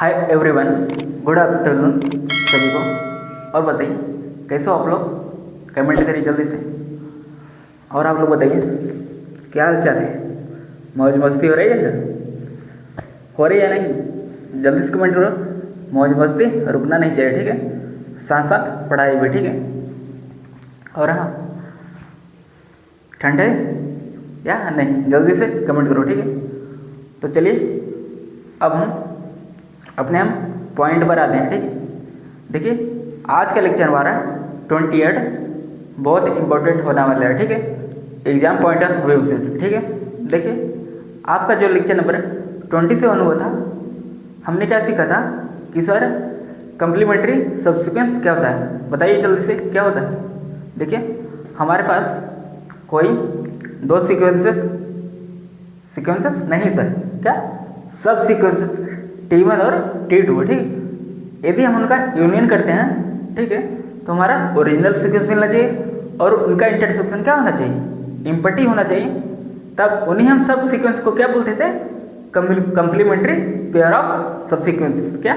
Hi everyone, good afternoon सभी को। और बताइए कैसे हो आप लोग, कमेंट करिए जल्दी से। और आप लोग बताइए क्या हाल चाल है, मौज मस्ती हो रही है, हो रही है नहीं? जल्दी से कमेंट करो। मौज मस्ती रुकना नहीं चाहिए, ठीक है, साथ साथ पढ़ाई भी, ठीक है। और हाँ, ठंड है या नहीं, जल्दी से कमेंट करो, ठीक है। तो चलिए अब हम पॉइंट पर आते हैं, ठीक है। देखिए आज का लेक्चर हमारा 28 बहुत इंपॉर्टेंट होने वाला है, ठीक है, एग्जाम पॉइंट ऑफ व्यू से, ठीक है। देखिए आपका जो लेक्चर नंबर 27 हुआ था, हमने क्या सीखा था कि सर कम्प्लीमेंट्री सब्सिक्वेंस क्या होता है, बताइए जल्दी से क्या होता है। देखिए हमारे पास कोई दो सीक्वेंसेस नहीं सर, क्या सब सीक्वेंसेस T1 और T2, ठीक। यदि हम उनका यूनियन करते हैं, ठीक है, तो हमारा ओरिजिनल सीक्वेंस मिलना चाहिए और उनका इंटरसेक्शन क्या होना चाहिए, इम्पटी होना चाहिए। तब उन्हीं हम सब सीक्वेंस को क्या बोलते थे, कंप्लीमेंट्री पेयर ऑफ सब सीक्वेंसेस, क्या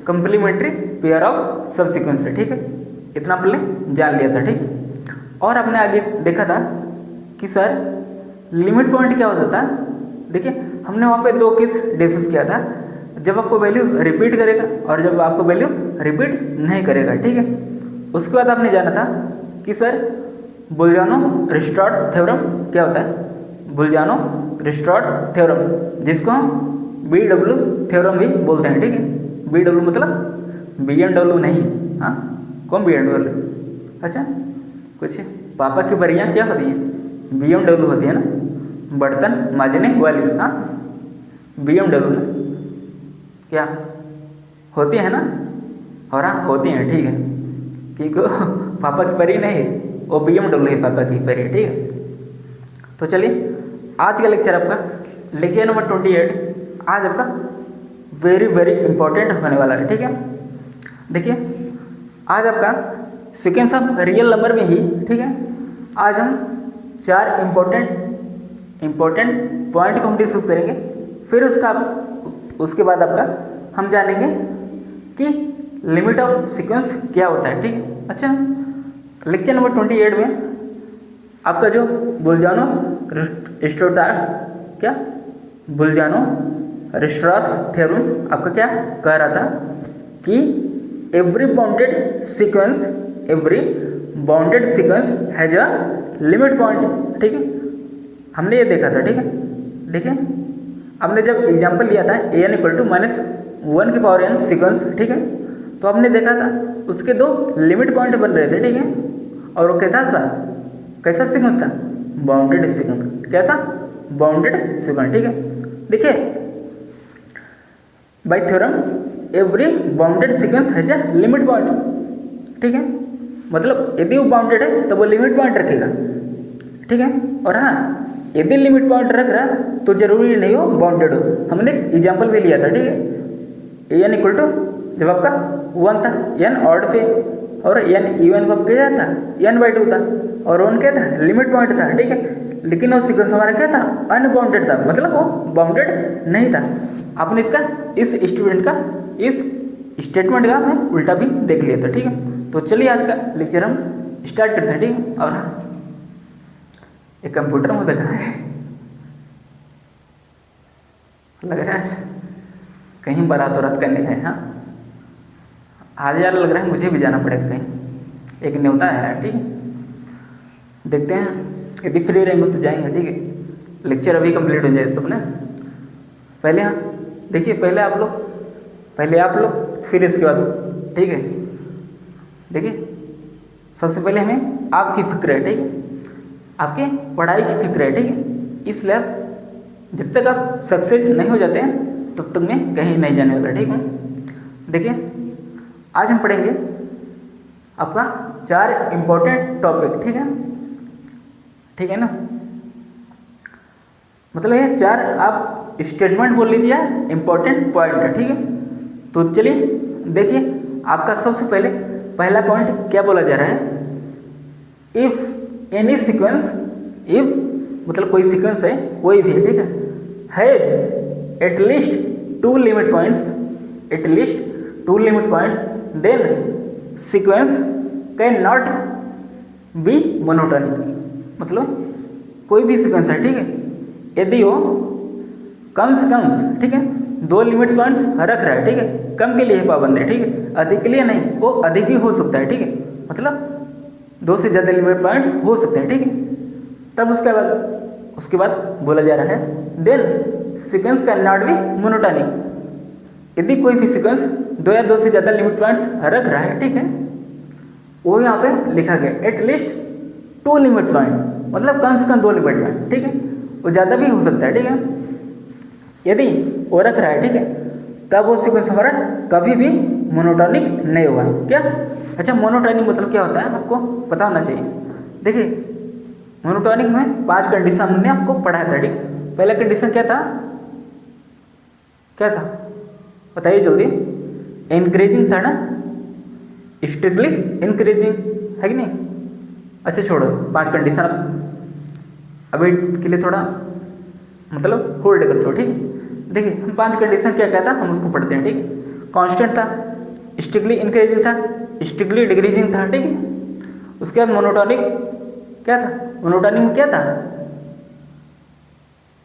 कंप्लीमेंट्री पेयर ऑफ सब सीक्वेंस, ठीक है। इतना पहले जान लिया था, ठीक। और आपने आगे देखा था कि सर लिमिट पॉइंट क्या होता था। देखिए हमने वहाँ पे दो केस डिस्कस किया था, जब आपको वैल्यू रिपीट करेगा और जब आपको वैल्यू रिपीट नहीं करेगा, ठीक है। उसके बाद आपने जाना था कि सर बुलियानो-रिस्ट्रॉड थ्योरम क्या होता है, बुलियानो-रिस्ट्रॉड थ्योरम, जिसको हम BW थ्योरम भी बोलते हैं, ठीक है। BW मतलब BMW नहीं, हाँ कौन BMW, अच्छा कुछ पापा की परियां क्या होती हैं, BMW होती है ना, बर्तन मांजने वाली, हाँ BMW ना क्या होती है ना, और हाँ होती हैं, ठीक है, क्योंकि पापा की परी नहीं, वो BMW है पापा की परी, ठीक है। तो चलिए आज का लेक्चर आपका लेक्चर नंबर 28 आज आपका वेरी वेरी इंपॉर्टेंट होने वाला है, ठीक है। देखिए आज आपका सीक्वेंस ऑफ रियल नंबर में ही, ठीक है, आज हम चार इम्पोर्टेंट पॉइंट को हम डिस्कस करेंगे। फिर उसके बाद आपका हम जानेंगे कि लिमिट ऑफ सीक्वेंस क्या होता है, ठीक है। अच्छा लेक्चर नंबर 28 में आपका जो बुलियानो-रिस्ट्रॉड क्या बुलियानो-रिस्ट्रॉड थ्योरम आपका क्या कह रहा था कि every bounded sequence has a limit point, ठीक है। हमने ये देखा था, ठीक है। देखिए हमने जब एग्जाम्पल लिया था an = -1n सीक्वेंस, ठीक है, तो हमने देखा था उसके दो लिमिट पॉइंट बन रहे थे, ठीक है। और वो कैसा सीक्वेंस था, बाउंडेड सीक्वेंस, कैसा बाउंडेड सीक्वेंस, ठीक है। देखिए bye theorem every bounded sequence has a limit point, ठीक है, मतलब यदि वो बाउंडेड है तो वो लिमिट पॉइंट रखेगा, ठीक है। और हाँ यदि लिमिट पॉइंट रख रहा तो जरूरी नहीं हो बाउंडेड हो। हमने एग्जाम्पल भी लिया था, ठीक है, an = जब आपका 1 था, n ऑड पे, और n इवन कब क्या था, n/2 था, और 1 क्या था, लिमिट पॉइंट था, ठीक है। लेकिन वो सीक्वेंस हमारा क्या था, अनबाउंडेड था, मतलब वो बाउंडेड नहीं था। आपने इस स्टेटमेंट का हमने उल्टा भी देख लिया था, ठीक है। तो चलिए आज का लेक्चर हम स्टार्ट करते हैं, ठीक है। और एक कंप्यूटर में देखा है, लग रहा है आज कहीं बारात वारात करने गए, हाँ आज यार लग रहा है मुझे भी जाना पड़ेगा कहीं, एक न्योता है यार, ठीक है। देखते हैं यदि फ्री रहेंगे तो जाएंगे, ठीक है। लेक्चर अभी कंप्लीट हो जाए तो ना, पहले हाँ देखिए पहले आप लोग फिर इसके बाद, ठीक है। देखिए सबसे पहले हमें आपकी फिक्र है, ठीक है, आपके पढ़ाई की फिक्र है, ठीक है। इसलिए आप जब तक आप सक्सेस नहीं हो जाते हैं तब तक मैं कहीं नहीं जाने वाला, ठीक है। देखिए आज हम पढ़ेंगे आपका 4 इम्पोर्टेंट टॉपिक, ठीक है ना, मतलब ये 4 आप स्टेटमेंट बोल लीजिए, इम्पोर्टेंट पॉइंट, ठीक है। तो चलिए देखिए आपका सबसे पहला पॉइंट क्या बोला जा रहा है, इफ एनी सीक्वेंस, इफ मतलब कोई सीक्वेंस है, कोई भी, ठीक है, has at least 2 limit points, at least 2 limit points, then sequence can not be monotonic. मतलब कोई भी सीक्वेंस है, ठीक है, यदि वो कम्स, ठीक है, 2 लिमिट पॉइंट्स रख रहा है, ठीक है, कम के लिए पाबंद है, ठीक है, अधिक के लिए नहीं, वो अधिक भी हो सकता है, ठीक है, मतलब 2 से ज़्यादा लिमिट पॉइंट्स हो सकते हैं, ठीक है। तब उसके बाद बोला जा रहा है then sequence can not be monotonic. यदि कोई भी सीक्वेंस 2 या 2 से ज़्यादा लिमिट पॉइंट्स रख रहा है, ठीक है, वो यहाँ पे लिखा गया एटलीस्ट 2 लिमिट पॉइंट, मतलब कम से कम 2 लिमिट पॉइंट, ठीक है, वो ज़्यादा भी हो सकता है, ठीक है। यदि वो रख रहा है, ठीक है, तब वो सीक्वेंस हमारा कभी भी मोनोटोनिक नहीं होगा। क्या? अच्छा, मोनोटोनिक मतलब क्या होता है आपको पता होना चाहिए। देखिए, मोनोटोनिक में 5 कंडीशन हमने आपको पढ़ाया था, ठीक। पहला कंडीशन क्या था? बताइए जल्दी। इंक्रीजिंग था ना, स्टेबली इंक्रीजिंग, है कि नहीं? अच्छा छोड़ो, 5 कंडीशन अभी के लिए थोड़ा मतलब होल्ड कर दो, ठीक है। देखिए, हम 5 कंडीशन क्या कहता हम उसको पढ़ते हैं, ठीक है। कांस्टेंट था, स्ट्रिक्टली इंक्रीजिंग था, स्ट्रिक्टली डिक्रीजिंग था, ठीक है। उसके बाद मोनोटोनिक क्या था? मोनोटोनिक में क्या था?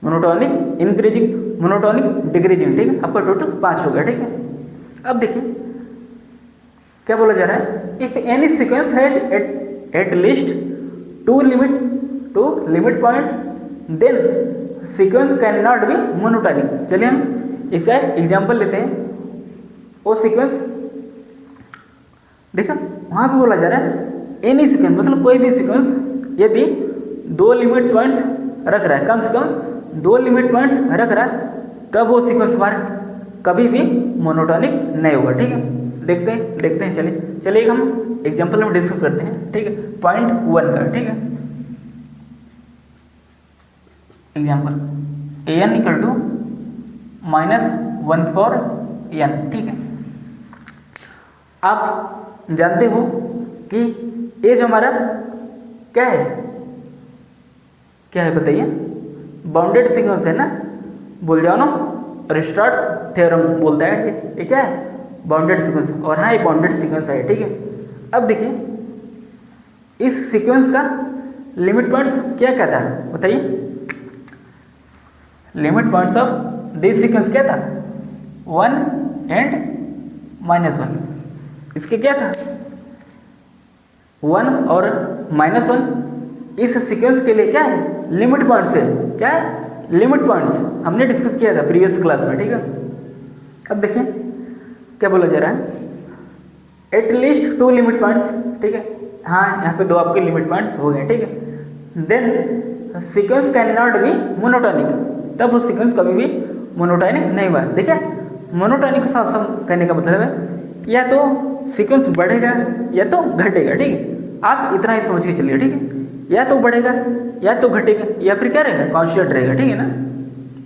मोनोटोनिक इंक्रीजिंग, मोनोटोनिक डिक्रीजिंग, ठीक है। आपका टोटल 5 हो गया, ठीक है। अब देखिए क्या बोला जा रहा है, if any sequence has at least 2 limit point then sequence can not be monotonic. चलिए हम इसका एग्जांपल लेते हैं। वो सीक्वेंस देखा, वहां पे बोला जा रहा है एनी सीक्वेंस, मतलब कोई भी सीक्वेंस यदि 2 लिमिट पॉइंट्स रख रहा है, कम से कम 2 लिमिट पॉइंट्स रख रहा है, तब वो सीक्वेंस हमारा कभी भी मोनोटोनिक नहीं होगा, ठीक है। देखते हैं चलिए हम एग्जांपल में डिस्कस करते हैं, ठीक है। पॉइंट 1 का, ठीक है। Example an equal to -1/n, ठीक है। आप जानते हो कि ये जो हमारा क्या है बताइए? बाउंडेड सीक्वेंस है ना, भूल जाओ ना, अरिस्टॉटल थ्योरम बोलता है ये क्या है? Bounded sequence. और हाँ, ये बाउंडेड सीक्वेंस है, ठीक है। अब देखिए इस सीक्वेंस का लिमिट पॉइंट्स क्या कहता है बताइए? Limit points of this sequence क्या था? 1 एंड -1। इसके क्या था? 1 और -1 इस सीक्वेंस के लिए क्या है? लिमिट पॉइंट्स है। क्या है? Limit points. हमने डिस्कस किया था प्रीवियस क्लास में, ठीक है। अब देखें क्या बोला जा रहा है, एटलीस्ट 2 लिमिट पॉइंट्स, ठीक है। हाँ, यहाँ पे 2 आपके लिमिट पॉइंट्स हो गए, ठीक है। Then sequence can not be monotonic, तब वो सीक्वेंस कभी भी मोनोटोनिक नहीं हुआ। देखिए, मोनोटोनिक का सम करने का मतलब है या तो सीक्वेंस बढ़ेगा या तो घटेगा, ठीक है। आप इतना ही समझ के चलिए, ठीक है। या तो बढ़ेगा या तो घटेगा या फिर क्या रहेगा? कांस्टेंट रहेगा, ठीक है ना,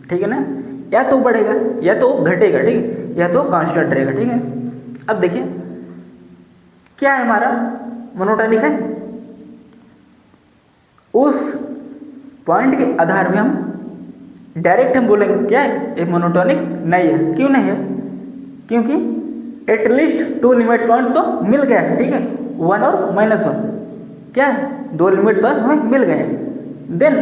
ठीक है ना। या तो बढ़ेगा या तो घटेगा, ठीक है, या तो कांस्टेंट रहेगा, ठीक है। अब देखिए क्या है हमारा मोनोटोनिक है, उस पॉइंट के आधार पे हम डायरेक्ट हम बोलेंगे क्या है? ये मोनोटोनिक नहीं है। क्यों नहीं है? क्योंकि एटलीस्ट 2 लिमिट पॉइंट्स तो मिल गया है, ठीक है, 1 और -1 क्या है? 2 लिमिट पॉइंट हमें मिल गए हैं। Then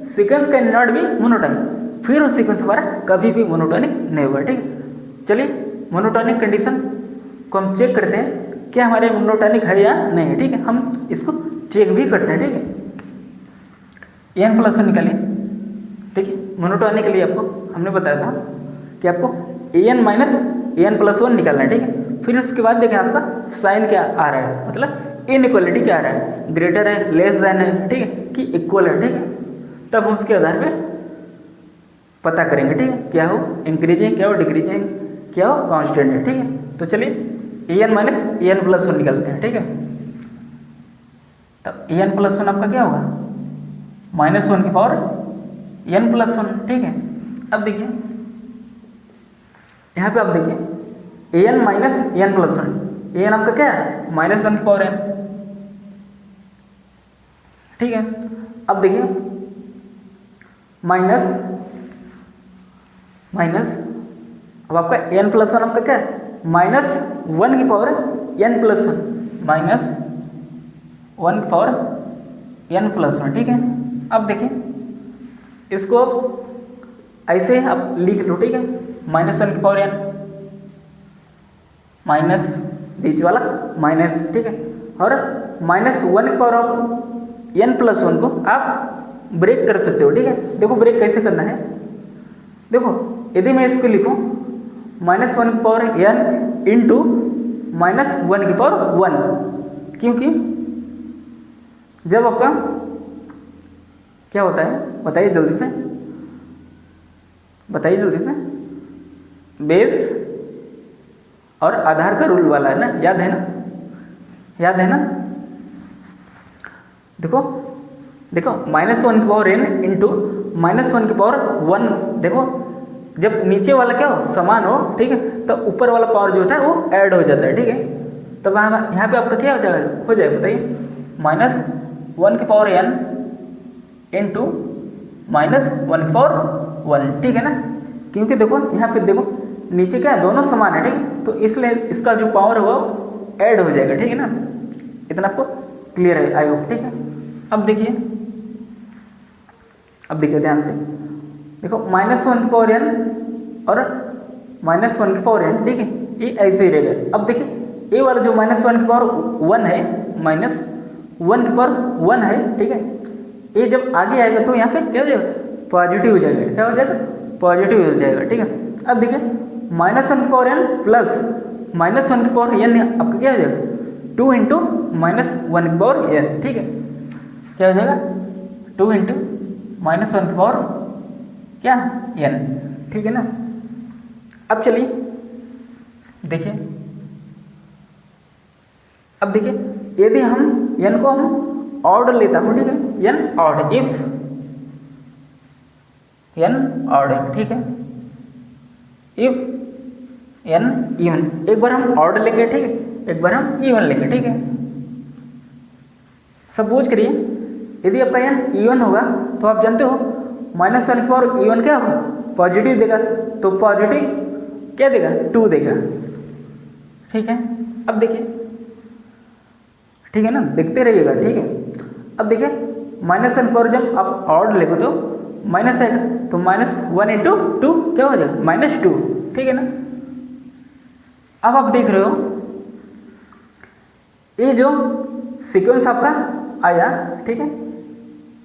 sequence can not be monotonic, फिर उस सीक्वेंस हमारा कभी भी मोनोटोनिक नहीं होगा, ठीक है। चलिए मोनोटोनिक कंडीशन को हम चेक करते हैं, क्या हमारे मोनोटोनिक है या नहीं है, ठीक है। हम इसको चेक भी करते हैं, ठीक है। n+1 निकालिए, ठीक है। मोनोटोनिक के लिए आपको हमने बताया था कि आपको an-n+1 निकालना है, ठीक है। फिर उसके बाद देखें आपका साइन क्या आ रहा है, मतलब इनइक्वालिटी क्या आ रहा है, ग्रेटर है, लेस देन है, ठीक है, कि इक्वल है, ठीक है। तब हम उसके आधार पे पता करेंगे, ठीक है, क्या हो इंक्रीजिंग, क्या हो डिक्रीजिंग, क्या हो कांस्टेंट है, ठीक है। तो चलिए an-n+1 निकालते हैं, ठीक है। तब an+1 आपका क्या होगा? -1 की पावर n+1, ठीक है। अब देखिए यहाँ पे आप देखिए an-n+1, an आपका क्या है? -1 की पावर n, ठीक है। अब देखिए माइनस अब आपका एन प्लस वन आपका क्या है, माइनस वन की power n plus one, minus one की पावर एन प्लस वन, ठीक है। अब देखिए इसको ऐसे आप लिख लो, ठीक है, माइनस वन की पावर एन, माइनस बीच वाला माइनस, ठीक है, और माइनस वन की power of n plus one को आप ब्रेक कर सकते हो, ठीक है। देखो ब्रेक कैसे करना है, देखो यदि मैं इसको लिखूं माइनस वन की power n into minus one की पावर वन, क्योंकि जब आपका क्या होता है बताइए जल्दी से, बताइए जल्दी से, बेस और आधार का रूल वाला है ना, याद है ना, याद है ना। देखो देखो माइनस वन की power n into minus one की पावर वन, देखो जब नीचे वाला क्या हो समान हो, ठीक है, तो ऊपर वाला पावर जो होता है वो ऐड हो जाता है, ठीक है। तो यहाँ पे आपका क्या हो जाएगा बताइए, माइनस वन की power n into minus one की पावर वन, ठीक है ना, क्योंकि देखो यहाँ पे देखो नीचे क्या है दोनों समान है, ठीक है, तो इसलिए इसका जो पावर होगा ऐड हो जाएगा, ठीक है ना। इतना आपको क्लियर है आई होप, ठीक है। अब देखिए ध्यान से, देखो माइनस वन की पावर एन और माइनस वन की पावर एन, ठीक है, ये ऐसे ही रहेगा। अब देखिए ये वाला जो माइनस वन की पावर वन है, माइनस वन की पावर वन है, ठीक है, ये जब आगे आएगा तो यहाँ पे क्या हो जाएगा, पॉजिटिव हो जाएगा, क्या हो जाएगा, पॉजिटिव हो जाएगा, ठीक है। अब देखिए माइनस वन की power n plus minus one की पावर एन आपका क्या हो जाएगा, टू इंटू माइनस वन की पावर एन, ठीक है, क्या हो जाएगा, टू इंटू माइनस वन की पावर क्या एन, ठीक है ना। अब चलिए देखिए, अब देखिए यदि हम एन को हम ऑर्डर लेता हूँ, ठीक है, n order, if n order, ठीक है, इफ एन इवन, एक बार हम ऑर्डर लेंगे, ठीक है, एक बार हम इवन लेंगे, ठीक है। सपोज करिए यदि आपका एन इवन होगा तो आप जानते हो माइनस वन की पावर इवन क्या होगा, पॉजिटिव देगा, तो पॉजिटिव क्या देगा, टू देगा, ठीक है। अब देखिए, ठीक है ना, देखते रहिएगा, ठीक है। अब देखिए माइनस वन पावर जब आप ऑर्डर लेगो तो माइनस आएगा, तो माइनस वन इंटू टू क्या हो जाएगा, माइनस टू, ठीक है ना। अब आप देख रहे हो ये जो सीक्वेंस आपका आया, ठीक है,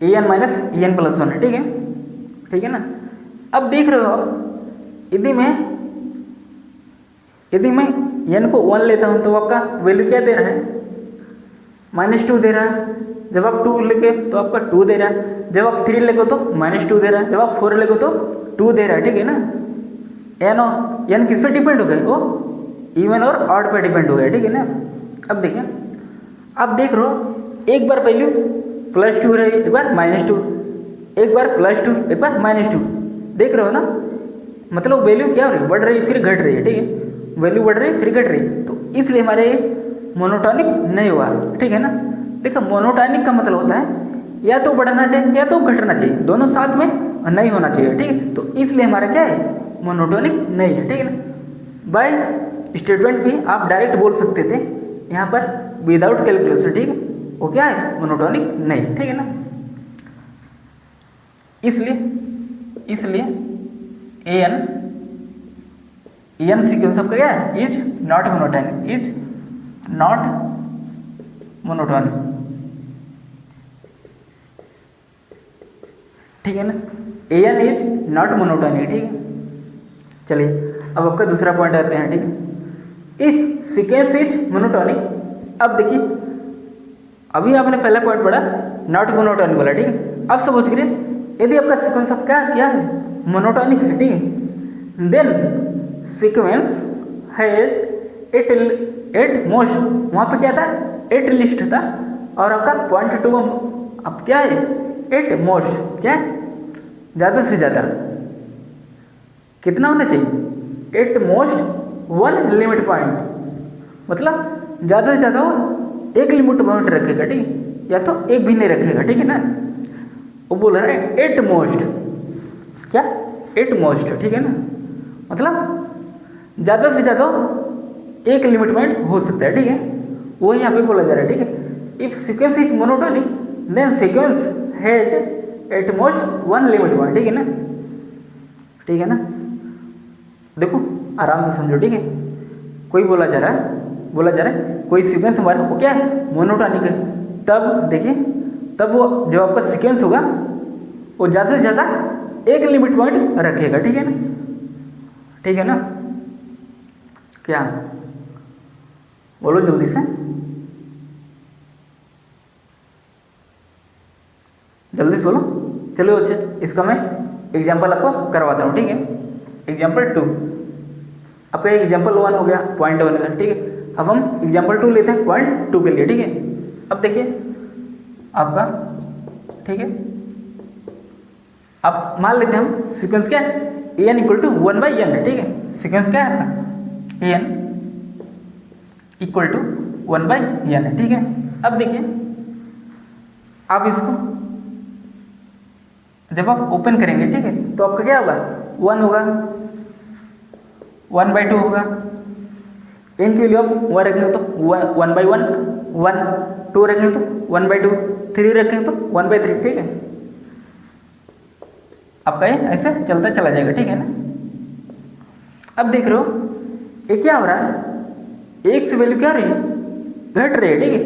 A N minus A N plus one, ठीक है, ठीक है ना। अब देख रहे हो आप यदि मैं एन को वन लेता हूं तो आपका वैल्यू क्या दे रहा है, माइनस टू दे रहा है। जब आप टू लेके तो आपका टू दे रहा है, जब आप थ्री लेगो तो माइनस टू दे रहा है, जब आप फोर लेगो तो टू दे रहा है, ठीक है ना। एन किस पे डिपेंड हो गया, वो इवन और ऑड पे डिपेंड हो गया, ठीक है ना। अब देखिए आप देख रहे हो एक बार वैल्यू प्लस टू रही, एक बार माइनस टू, एक बार प्लस टू, एक बार माइनस टू, देख रहे हो ना, मतलब वैल्यू क्या हो रही है, बढ़ रही है फिर घट रही है, ठीक है, वैल्यू बढ़ रही है फिर घट रही है, तो इसलिए हमारे मोनोटॉनिक नहीं हुआ, ठीक है ना। देखो मोनोटॉनिक का मतलब होता है या तो बढ़ना चाहिए या तो घटना चाहिए, दोनों साथ में नहीं होना चाहिए, ठीक है, तो इसलिए हमारा क्या है, मोनोटॉनिक नहीं है, ठीक है ना। बाय स्टेटमेंट भी आप डायरेक्ट बोल सकते थे यहाँ पर विदाउट कैलकुलेशन, ठीक है, वो क्या है, मोनोटॉनिक नहीं, ठीक है ना। इसलिए एन सीक्वेंस आपका क्या है, is not monotonic, is not monotonic, ठीक है ना। एन इज नॉट मोनोटॉनिक, ठीक है। चलिए अब आपका दूसरा पॉइंट आते हैं, ठीक है। इफ सीक्वेंस इज मोनोटॉनिक, अब देखिए अभी आपने पहला पॉइंट पढ़ा नॉट मोनोटॉनिक वाला, ठीक है। अब समझ करिए यदि आपका सीक्वेंस आप क्या है, मोनोटॉनिक है, ठीक है, then sequence has at most, वहाँ पे क्या था, एट लिस्ट था, और आपका पॉइंट टू अब क्या है, एट मोस्ट, क्या ज़्यादा से ज़्यादा कितना होना चाहिए, eight most one limit point, मतलब ज़्यादा से ज़्यादा वो एक लिमिट पॉइंट रखेगा, ठीक है, या तो एक भी नहीं रखेगा, ठीक है ना। वो बोल रहा है एट मोस्ट, क्या एट मोस्ट, ठीक है ना, मतलब ज़्यादा से ज़्यादा एक लिमिट पॉइंट हो सकता है, ठीक है, वो यहाँ पे बोला जा रहा है, ठीक है। If sequence is monotonic then sequence has at most one limit point, ठीक है ना, ठीक है ना। देखो आराम से समझो, ठीक है। कोई बोला जा रहा है कोई सीक्वेंस हमारा वो क्या है, मोनोटोनिक है, तब देखिए, तब वो जब आपका सीक्वेंस होगा वो ज़्यादा से ज़्यादा एक लिमिट पॉइंट रखेगा, ठीक है ना, ठीक है ना। क्या बोलो जल्दी से, जल्दी से बोलो। चलो अच्छा, इसका मैं एग्जाम्पल आपको करवाता हूँ, ठीक है। एग्जाम्पल 2, आपका एग्जाम्पल 1 हो गया, पॉइंट 1 का, ठीक है। अब हम एग्जाम्पल 2 लेते हैं पॉइंट 2 के लिए, ठीक है। अब देखिए आपका, ठीक है, अब मान लेते हैं हम सीक्वेंस क्या है, an इक्वल टू 1/n है, ठीक है। सीक्वेंस क्या है आपका, an इक्वल टू 1/n है, ठीक है। अब देखिए आप इसको जब आप ओपन करेंगे, ठीक है, तो आपका क्या होगा, 1 होगा, 1/2 होगा, n की वैल्यू आप 1 रखेंगे तो 1/1, 1, 2 रखेंगे तो 1/2, 3 रखेंगे तो 1/3, ठीक है। आपका ये ऐसे चलता चला जाएगा, ठीक है ना। अब देख रहे हो ये क्या हो रहा है, एक से वैल्यू क्या हो रही है, घट रही है, ठीक है।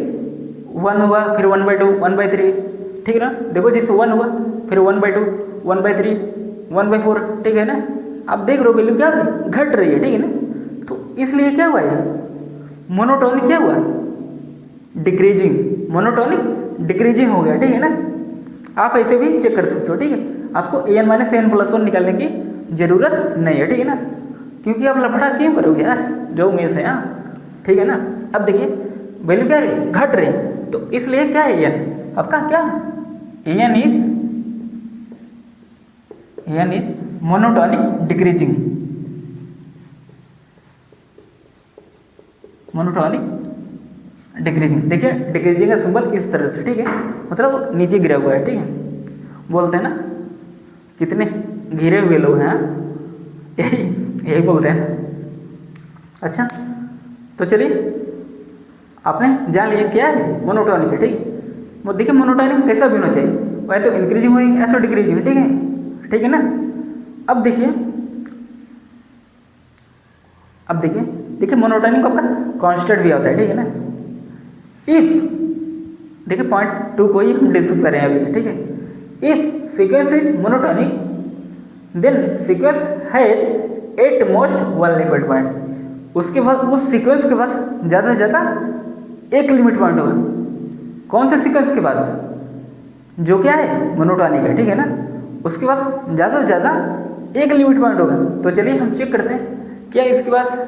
1 हुआ, फिर 1/2, 1/3, ठीक है ना। देखो जैसे 1 हुआ, फिर 1/2, 1/3, 1/4, ठीक है ना। आप देख रहे हो वैल्यू क्या हो रही है, घट रही है, ठीक है ना। तो इसलिए क्या हुआ है, मोनोटोनिक क्या हुआ, डिक्रीजिंग, मोनोटोनिक डिक्रीजिंग हो गया, ठीक है ना। आप ऐसे भी चेक कर सकते हो, ठीक है। आपको an - n+1 निकालने की जरूरत नहीं है, ठीक है ना, क्योंकि आप लफड़ा क्यों करोगे यार, जो में से, हाँ, ठीक है ना। अब देखिए वैल्यू क्या रही, घट रही, तो इसलिए क्या है n आपका, क्या an is monotonic decreasing, monotonic decreasing. देखिए डिक्रीजिंग का सिंबल इस तरह से, ठीक है, मतलब नीचे गिरा हुआ है, ठीक है। बोलते हैं ना कितने गिरे हुए लोग हैं, यही बोलते हैं ना। अच्छा तो चलिए आपने जान लिया क्या है, मोनोटोनिक है, ठीक है। वो देखिए मोनोटोनिक कैसा भी होना चाहिए, वह तो इंक्रीजिंग हुई या तो डिक्रीजिंग, ठीक है, ठीक है ना। अब देखिए देखिए मोनोटोनिक आपका कांस्टेंट भी होता है, ठीक है ना। इफ देखिए पॉइंट 2 को ही हम डिस्कस कर रहे हैं अभी, ठीक है। If sequence is monotonic then sequence has at most one limit point. उसके बाद उस सीक्वेंस के पास ज़्यादा से ज़्यादा एक लिमिट पॉइंट होगा। कौन से सीक्वेंस के पास, जो क्या है मोनोटोनिक है, ठीक है ना, उसके पास ज़्यादा से ज़्यादा एक लिमिट पॉइंट होगा। तो चलिए हम चेक करते हैं क्या इसके पास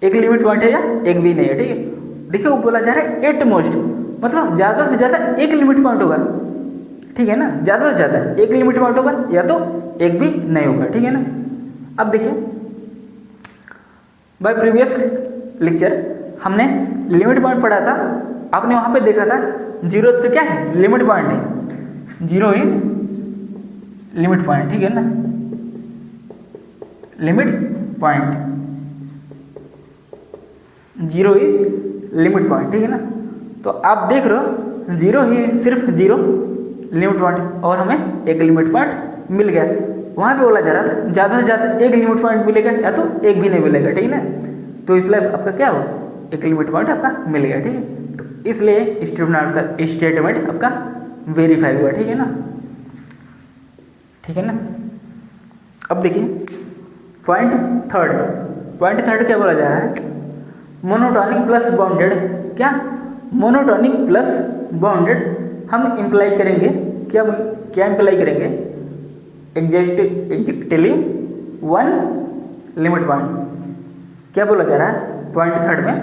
एक लिमिट पॉइंट है या एक भी नहीं है, ठीक है। देखिए वो बोला जा रहा है एट मोस्ट, मतलब ज़्यादा से ज़्यादा एक लिमिट पॉइंट होगा, ठीक है ना। ज़्यादा से ज़्यादा एक लिमिट पॉइंट होगा या तो एक भी नहीं होगा, ठीक है ना। अब देखिए बाय प्रीवियस लेक्चर हमने लिमिट पॉइंट पढ़ा था, आपने वहाँ पे देखा था जीरो इसका क्या है, लिमिट पॉइंट है, जीरो इज लिमिट पॉइंट, ठीक है ना, limit point, zero is limit point, ठीक है ना। तो आप देख रहे हो जीरो ही सिर्फ जीरो लिमिट पॉइंट और हमें एक लिमिट पॉइंट मिल गया। वहाँ पे बोला जा रहा था ज़्यादा से ज़्यादा एक लिमिट पॉइंट मिलेगा या तो एक भी नहीं मिलेगा, ठीक है ना। तो इसलिए आपका क्या हो, एक लिमिट पॉइंट आपका मिल गया, ठीक है। तो इसलिए स्टेटमेंट आपका वेरीफाई हुआ, ठीक है ना, ठीक है ना। अब देखिए पॉइंट थर्ड क्या बोला जा रहा है, मोनोटोनिक प्लस बाउंडेड, क्या मोनोटोनिक प्लस बाउंडेड हम इम्प्लाई करेंगे, क्या इम्प्लाई करेंगे, एग्जैक्टली वन लिमिट पॉइंट। क्या बोला जा रहा है पॉइंट थर्ड में,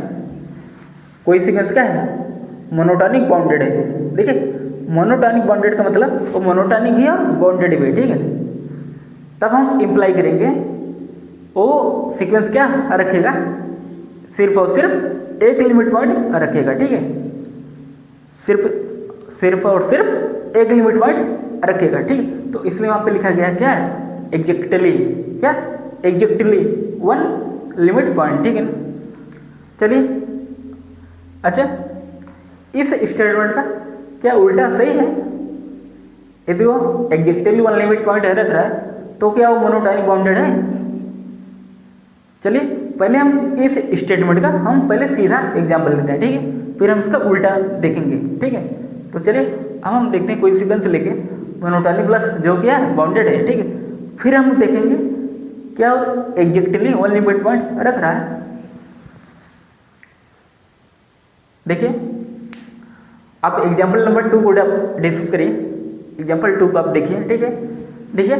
कोई सीक्वेंस क्या है मोनोटोनिक बाउंडेड है। देखिए मोनोटोनिक बाउंडेड का मतलब वो मोनोटोनिक भी और बाउंडेड भी, ठीक है। तब हम इम्प्लाई करेंगे वो सीक्वेंस क्या रखेगा, सिर्फ और सिर्फ एक लिमिट पॉइंट रखेगा, ठीक है। सिर्फ और सिर्फ एक लिमिट पॉइंट रखेगा, ठीक। तो इसलिए वहाँ पे लिखा गया क्या है, एग्जैक्टली वन लिमिट पॉइंट, ठीक है ना। चलिए अच्छा, इस स्टेटमेंट का क्या उल्टा सही है? यदि वो एग्जैक्टली वन लिमिट पॉइंट रख रहा है तो क्या वो मोनोटोनिक बाउंडेड है? चलिए पहले हम इस स्टेटमेंट का हम पहले सीधा एग्जाम्पल लेते हैं, ठीक है, फिर हम इसका उल्टा देखेंगे, ठीक है। तो चलिए अब हम देखते हैं कोई सीक्वेंस लेके मोनोटोनिक प्लस जो क्या है बाउंडेड है, ठीक है, फिर हम देखेंगे क्या वो एग्जैक्टली वन लिमिट पॉइंट रख रहा है। देखिए आप एग्जाम्पल नंबर 2 को आप डिस्कस करिए, एग्जाम्पल 2 को आप देखिए, ठीक है। देखिए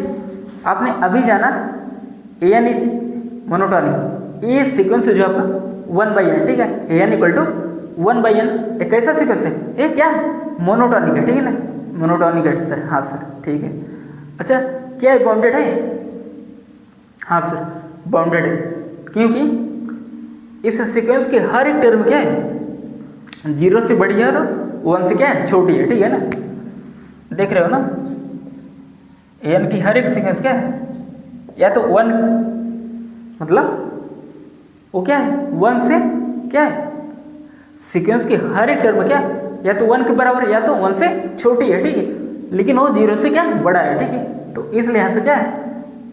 आपने अभी जाना an इज मोनोटोनिक, ये सीक्वेंस जो आपका 1/n, ठीक है, an इक्वल टू 1/n एक कैसा सीक्वेंस है? ये क्या मोनोटोनिक है, ठीक है ना, मोनोटोनिक है सर, हाँ सर, ठीक है। अच्छा क्या बाउंडेड है? हाँ सर बाउंडेड है, क्योंकि इस सीक्वेंस के हर एक टर्म क्या है 0 से बड़ी है और 1 से क्या है छोटी है, ठीक है ना। देख रहे हो ना, एन की हर एक सीक्वेंस क्या है या तो 1 मतलब वो क्या है 1 से क्या है सीक्वेंस की हर एक टर्म क्या है या तो 1 के बराबर या तो 1 से छोटी है, ठीक है, लेकिन वो 0 से क्या बड़ा है, ठीक है। तो इसलिए यहाँ पे क्या है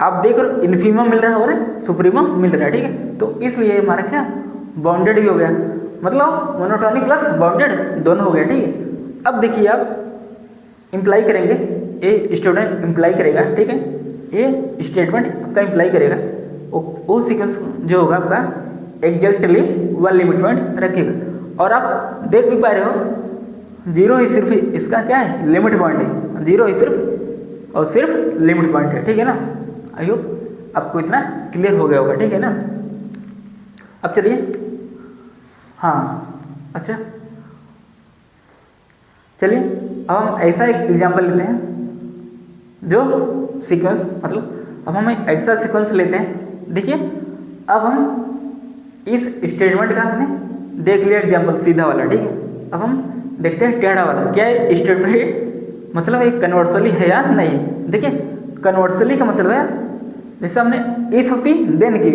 आप देख रहे हो इन्फीमम मिल रहा है और सुप्रीमम मिल रहा है, ठीक है। तो इसलिए हमारा क्या बाउंडेड भी हो गया, मतलब मोनोटोनिक प्लस बाउंडेड दोनों हो गया, ठीक है। अब देखिए आप इंप्लाई करेंगे, ये स्टूडेंट इंप्लाई करेगा, ठीक है, ये स्टेटमेंट आपका इंप्लाई करेगा वो सीक्वेंस जो होगा आपका एग्जैक्टली वन लिमिट पॉइंट रखेगा। और आप देख भी पा रहे हो 0 ही सिर्फ इसका क्या है लिमिट पॉइंट है, 0 ही सिर्फ और सिर्फ लिमिट पॉइंट है, ठीक है ना। आई होप आपको इतना क्लियर हो गया होगा, ठीक है ना। अब चलिए हाँ अच्छा चलिए अब हम ऐसा एक एग्जांपल लेते हैं जो सीक्वेंस, मतलब अब हम एक ऐसा सीक्वेंस लेते हैं। देखिए अब हम इस स्टेटमेंट का हमने देख लिया एग्जांपल सीधा वाला, ठीक है। अब हम देखते हैं टेढ़ा वाला, क्या है स्टेटमेंट है, मतलब एक कन्वर्सली है या नहीं। देखिए कन्वर्सली का मतलब है जैसे हमने इफ पी देन की,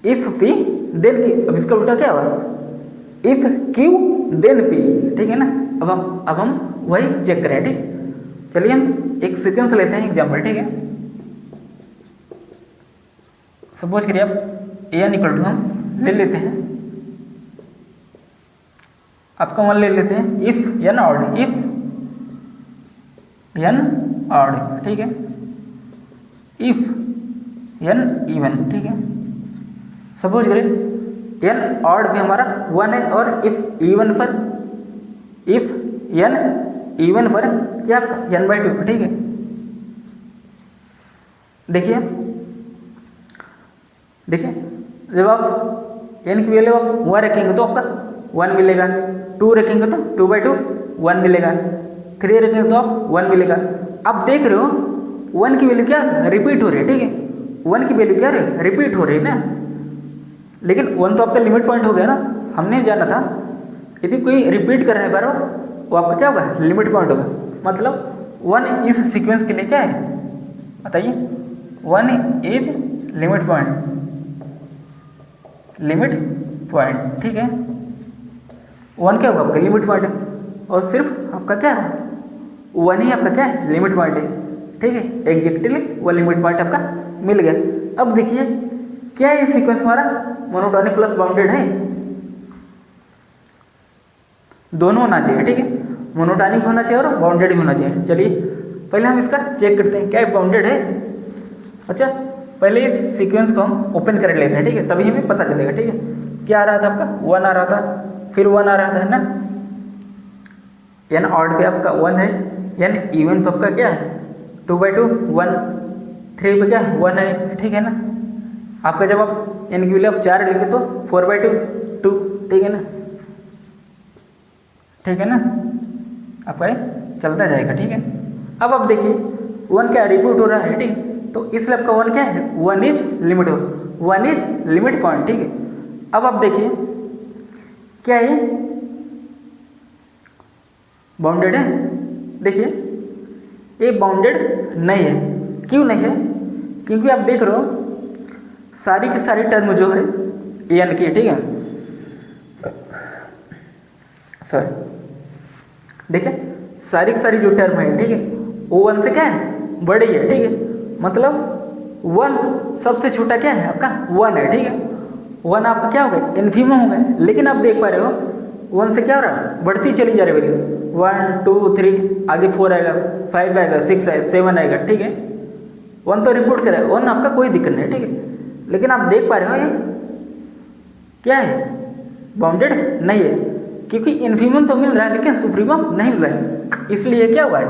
इफ पी देन की, अब इसका उल्टा क्या हुआ इफ क्यू देन पी, ठीक है ना। अब हम वही चेक करें, ठीक। चलिए हम एक सीक्वेंस लेते हैं एग्जांपल, ठीक है। सपोज करिए आप एन इक्वल टू हम ले लेते हैं आपका वन ले लेते हैं if n odd, if n odd, ठीक है, इफ एन इवन, ठीक है। सपोज करें एन ऑड भी हमारा 1 है और इफ इवन पर, इफ एन इवन पर क्या n/2, ठीक है। देखिए जब आप n की वैल्यू आप 1 रखेंगे तो आपका 1 मिलेगा, 2 रखेंगे तो 2/2 1 मिलेगा, 3 रखेंगे तो आप 1 मिलेगा। आप देख रहे हो 1 की वैल्यू क्या रिपीट हो रही है, ठीक है, 1 की वैल्यू क्या रिपीट हो रही है ना, लेकिन 1 तो आपका लिमिट पॉइंट हो गया ना। हमने जाना था यदि कोई रिपीट कर रहा है बार वो आपका क्या होगा लिमिट पॉइंट होगा, मतलब 1 इस सीक्वेंस के लिए क्या है बताइए 1 is limit point, limit point, ठीक है। 1 क्या होगा आपका लिमिट पॉइंट है और सिर्फ आपका क्या है 1 ही आपका क्या है लिमिट पॉइंट है, ठीक है। एग्जैक्टली वो लिमिट पॉइंट आपका मिल गया। अब देखिए क्या ये सीक्वेंस हमारा मोनोटोनिक प्लस बाउंडेड है, दोनों होना चाहिए, ठीक है, मोनोटोनिक होना चाहिए और बाउंडेड भी होना चाहिए। चलिए पहले हम इसका चेक करते हैं क्या ये बाउंडेड है। अच्छा पहले इस सीक्वेंस को हम ओपन कर लेते हैं, ठीक है, तभी हमें पता चलेगा, ठीक है। क्या आ रहा था आपका 1 आ रहा था, फिर 1 आ रहा था, है ना। एन ऑड पे आपका 1 है, एन इवन पे आपका क्या है 2/2 1, 3 पे क्या 1 है, ठीक है ना। आपका जब आप एन की वैल्यू आप 4 लिखे तो 4/2 2, ठीक है ना, ठीक है ना, आपका चलता जाएगा, ठीक है। अब आप देखिए 1 क्या रिपीट हो रहा है, ठीक, तो इसलिए आपका 1 क्या है 1 is limit, 1 is limit point, ठीक है। अब आप देखिए क्या है बाउंडेड है। देखिए ये बाउंडेड नहीं है, क्यों नहीं है, क्योंकि आप देख रहे हो सारी की सारी टर्म जो है एन की, ठीक है। सॉरी, देखिए सारी की सारी जो टर्म है, ठीक है, वो वन से क्या है, बड़ी है, ठीक है। मतलब वन सबसे छोटा क्या है आपका, वन है, ठीक है। वन आपका क्या हो गया, इन्फिमम हो गया। लेकिन आप देख पा रहे हो वन से क्या हो रहा है, बढ़ती चली जा रही वैल्यू, 1 2 3, आगे 4 आएगा, 5 आएगा, 6 आएगा, 7 आएगा, ठीक है। वन तो रिपोर्ट करेगा, वन आपका कोई दिक्कत नहीं है, ठीक है। लेकिन आप देख पा रहे हो ये क्या है, बाउंडेड नहीं है, क्योंकि इन्फिमम तो मिल रहा है लेकिन सुप्रीमम नहीं मिल रहा है, इसलिए क्या हुआ है,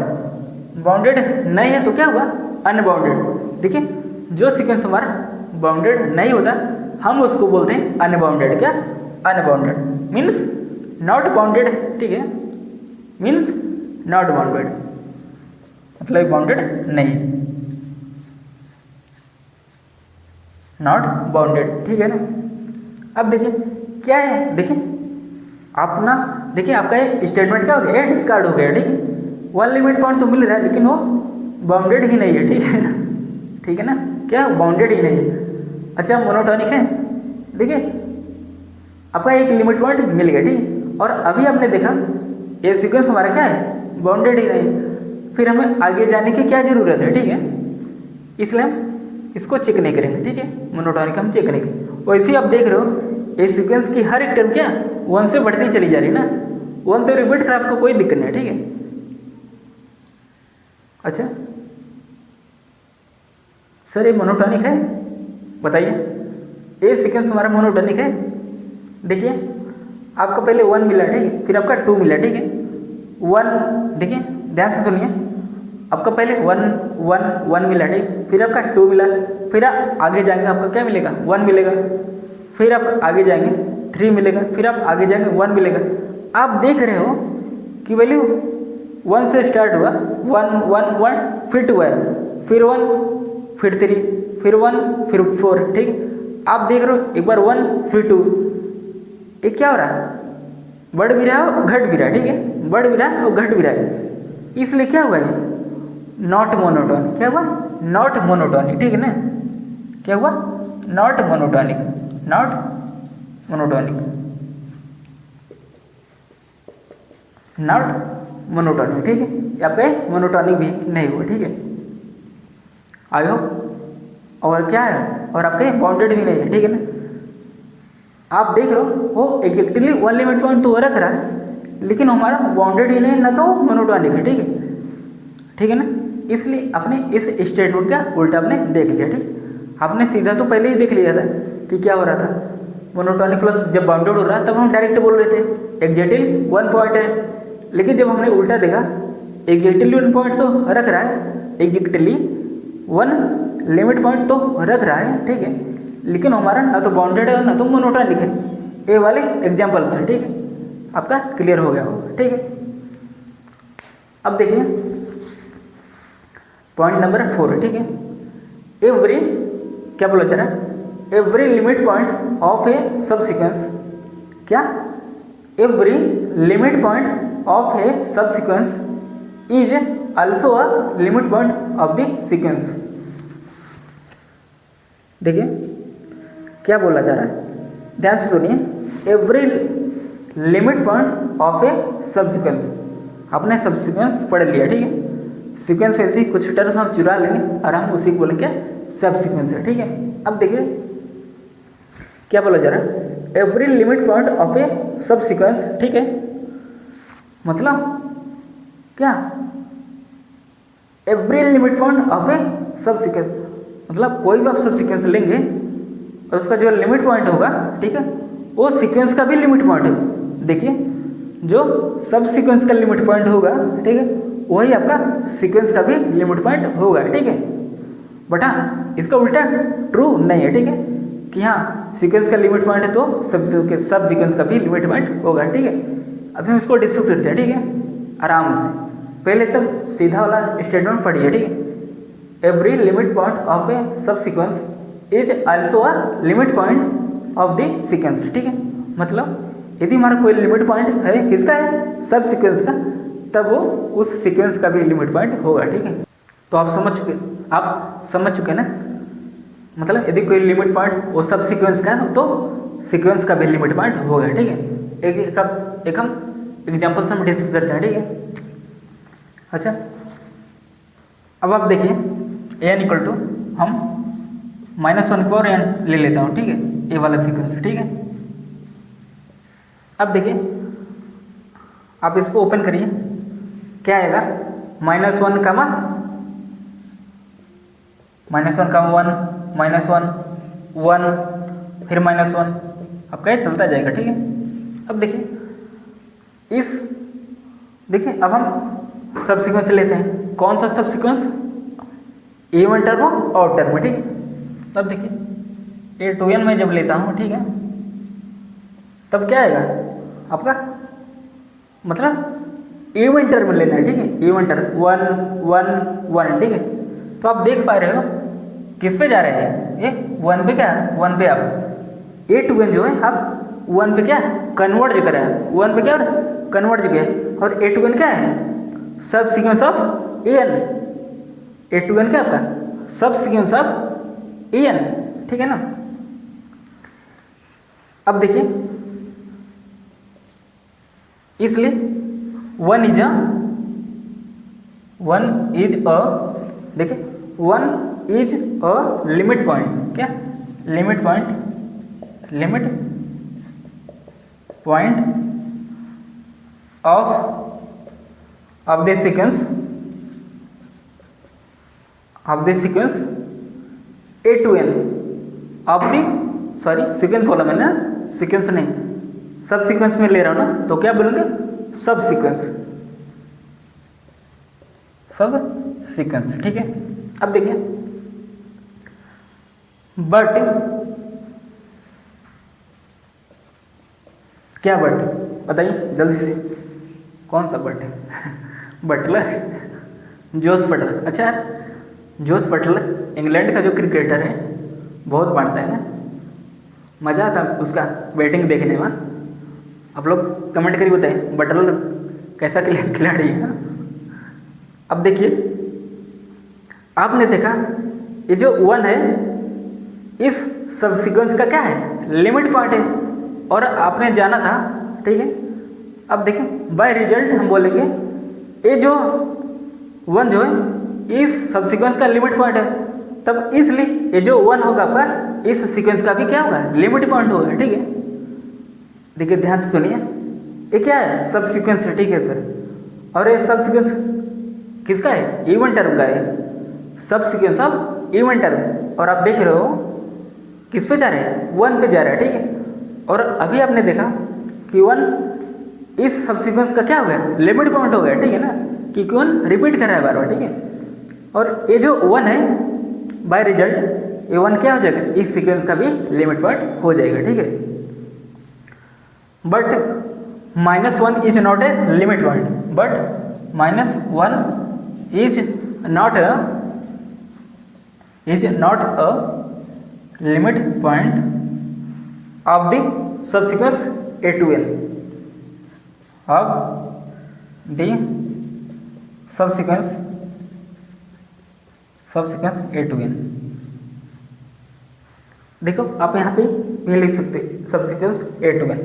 बाउंडेड नहीं है। तो क्या हुआ, अनबाउंडेड। देखिए जो सीक्वेंस हमारा बाउंडेड नहीं होता हम उसको बोलते हैं अनबाउंडेड। क्या, अनबाउंडेड मीन्स नॉट बाउंडेड, ठीक है, मीन्स नॉट बाउंडेड, मतलब बाउंडेड नहीं है, नॉट बाउंडेड, ठीक है ना। अब देखिए क्या है, देखिए अपना, देखिए आपका ये स्टेटमेंट क्या हो गया, डिस्कार्ड हो गया, ठीक है। वन लिमिट पॉइंट तो मिल रहा है लेकिन वो बाउंडेड ही नहीं है, ठीक है ना, ठीक है ना, क्या बाउंडेड ही नहीं है। अच्छा मोनोटॉनिक है, देखिए आपका एक लिमिट पॉइंट मिल गया, ठीक है। और अभी आपने देखा ये सीक्वेंस हमारा क्या है, बाउंडेड ही नहीं, फिर हमें आगे जाने की क्या जरूरत है, ठीक है। इसलिए हम इसको चेक नहीं करेंगे, ठीक है, मोनोटॉनिक हम चेक नहीं करेंगे। वैसे ही आप देख रहे हो ये सीक्वेंस की हर एक टर्म क्या वन से बढ़ती चली जा रही है ना, वन तो रिपीट कर आपको कोई दिक्कत नहीं है, ठीक है। अच्छा सर ये मोनोटॉनिक है, बताइए ये सीक्वेंस हमारा मोनोटॉनिक है। देखिए आपको पहले 1 मिला, ठीक है, फिर आपका 2 मिला, ठीक है। 1, देखिए ध्यान से सुनिए, आपका पहले 1 मिला, ठीक, फिर आपका 2 मिला, फिर आप आगे जाएंगे आपका क्या मिलेगा, 1 मिलेगा, फिर आप आगे जाएंगे 3 मिलेगा, फिर आप आगे जाएंगे 1 मिलेगा। आप देख रहे हो कि वैल्यू 1 से स्टार्ट हुआ, 1 1 1, फिर 2 आया, फिर 1, फिर 3, फिर 1, फिर 4, ठीक है। आप देख रहे हो एक बार 1 फिर 2, ये क्या हो रहा है, बढ़ भी रहा है और घट भी रहा है, ठीक है, बढ़ भी रहा है और घट भी रहा है। इसलिए क्या हुआ ये नॉट मोनोटॉनिक, क्या हुआ, नॉट मोनोटॉनिक, ठीक है ना, क्या हुआ, not monotonic, not monotonic, not monotonic, ठीक है। यहाँ पे मोनोटॉनिक भी नहीं हुआ, ठीक है, आई होप। और क्या है, और आपके बाउंडेड भी नहीं है, ठीक है ना। आप देख रहे हो वो एग्जैक्टली 1 लिमिट पॉइंट तो रख रहा है लेकिन हमारा बाउंडेड ही नहीं, ना तो मोनोटॉनिक है, ठीक है, ठीक है ना। इसलिए आपने इस स्टेटमेंट का उल्टा आपने देख लिया, ठीक। आपने सीधा तो पहले ही देख लिया था कि क्या हो रहा था, मोनोटॉनिक प्लस जब बाउंडेड हो रहा है तब हम डायरेक्ट बोल रहे थे एग्जैक्टली 1 पॉइंट है, लेकिन जब हमने उल्टा देखा एग्जैक्टली 1 पॉइंट तो रख रहा है, एग्जैक्टली 1 लिमिट पॉइंट तो रख रहा है, ठीक है, लेकिन हमारा ना तो बाउंडेड है ना तो मोनोटॉनिक है। ए वाले एग्जाम्पल से, ठीक है, आपका क्लियर हो गया होगा, ठीक है। अब देखिए पॉइंट नंबर 4, ठीक है। एवरी, क्या बोला जा रहा है, एवरी लिमिट पॉइंट ऑफ ए सब सीक्वेंस, क्या, एवरी लिमिट पॉइंट ऑफ ए सब sequence is also a limit point of the sequence. देखिए क्या बोला जा रहा है, ध्यान से सुनिए, एवरी लिमिट पॉइंट ऑफ ए सब सीक्वेंस, आपने सब सीक्वेंस पढ़ लिया, ठीक है। सीक्वेंस वैसे ही कुछ टर्म्स हम चुरा लेंगे और हम उसी को बोलेंगे क्या, सब सीक्वेंस है, ठीक है। अब देखिए क्या बोला जा रहा है, एवरी लिमिट पॉइंट ऑफ ए सब सीक्वेंस, ठीक है, मतलब क्या, एवरी लिमिट पॉइंट ऑफ ए सब सीक्वेंस, मतलब कोई भी आप सब सीक्वेंस लेंगे और उसका जो लिमिट पॉइंट होगा, ठीक है, वो सीक्वेंस का भी लिमिट पॉइंट है। देखिए जो सब सीक्वेंस का लिमिट पॉइंट होगा, ठीक है, वही आपका सीक्वेंस का भी लिमिट पॉइंट होगा, ठीक है। बट हाँ इसका उल्टा ट्रू नहीं है, ठीक है, कि हाँ सीक्वेंस का लिमिट पॉइंट है तो सब सीक्वेंस का भी लिमिट पॉइंट होगा, ठीक है। अभी हम इसको डिस्कस करते हैं, ठीक है, आराम से। पहले एकदम सीधा वाला स्टेटमेंट पढ़िए, ठीक है। एवरी लिमिट पॉइंट ऑफ ए सब sequence is also a limit point of the sequence, ठीक है। मतलब यदि हमारा कोई लिमिट पॉइंट है किसका है, सब सीक्वेंस का, तब वो उस सीक्वेंस का भी लिमिट पॉइंट होगा, ठीक है। तो आप समझ चुके ना मतलब यदि कोई लिमिट पॉइंट वो सब सीक्वेंस का है तो सीक्वेंस का भी लिमिट पॉइंट होगा, ठीक है। एक हम एग्जाम्पल से हम डिस्कस करते हैं, ठीक है। अच्छा, अब आप देखिए एन इक्वल टू हम -1 और एन ले लेता हूँ, ठीक है, ए वाला सीक्वेंस, ठीक है। अब देखिए आप इसको ओपन करिए, क्या आएगा, -1 कामा -1 -1 1 फिर -1, आपका ये चलता जाएगा, ठीक है। अब देखिए देखिए अब हम सब सीक्वेंस लेते हैं। कौन सा सब सीक्वेंस, इवन टर्म और टर्म, ठीक है। तब देखिए A2n में जब लेता हूँ, ठीक है, तब क्या आएगा आपका, मतलब इवन टर्म लेना है, ठीक है, इवन टर्म 1 1 1, ठीक है। तो आप देख पा रहे हो किस पे जा रहे हैं, ये 1 पे, क्या 1 पे आप A2n जो है आप 1 पे क्या कन्वर्ट जो करा है, 1 पे क्या कन्वर्ट जो किया, और A2n क्या है, सब सीक्वेंस ऑफ an, A2n क्या आपका सब सीक्वेंस ऑफ an, ठीक है ना। अब देखिए इसलिए 1 इज अ देखिए 1 इज अ लिमिट पॉइंट, क्या limit point of the sequence A2n of the, sorry sequence बोला मैंने, सीक्वेंस नहीं, सब सीक्वेंस में ले रहा हूं ना, तो क्या बोलेंगे, सब सीक्वेंस, ठीक है। अब देखिए बट, क्या बट बताइए जल्दी से, कौन सा बट बटलर, जोस बटलर। अच्छा, जोस बटलर इंग्लैंड का जो क्रिकेटर है, बहुत मारता है ना, मज़ा आता उसका बैटिंग देखने में। आप लोग कमेंट करके बताइए बटलर कैसा खिलाड़ी है। अब देखिए आपने देखा ये जो 1 है इस सब सीक्वेंस का क्या है, लिमिट पॉइंट है, और आपने जाना था, ठीक है। अब देखें बाय रिजल्ट हम बोलेंगे ये जो 1 जो है इस सब सीक्वेंस का लिमिट पॉइंट है, तब इसलिए ये जो 1 होगा आपका इस सीक्वेंस का भी क्या होगा, लिमिट पॉइंट होगा, ठीक है। देखिए ध्यान से सुनिए, ये क्या है, सब सीक्वेंस है, ठीक है सर, और ये सब सीक्वेंस किसका है, इवन टर्म का है, सब सीक्वेंस ऑफ इवन टर्म, और आप देख रहे हो किस पे जा रहे हैं, 1 पे जा रहा है, ठीक है। और अभी आपने देखा कि 1 इस सब सीक्वेंस का क्या हो गया, लिमिट पॉइंट हो गया, ठीक है ना, कि 1 रिपीट कर रहा है बार बार, ठीक है। और ये जो 1 है बाय रिजल्ट ये 1 क्या हो जाएगा, इस सीक्वेंस का भी लिमिट पॉइंट हो जाएगा, ठीक है। But -1 is not a limit point, but -1 is not a limit point of the subsequence A2n, of the subsequence A2n। देखो आप यहाँ पे ये लिख सकते हैं सबसीक्वेंस A2n,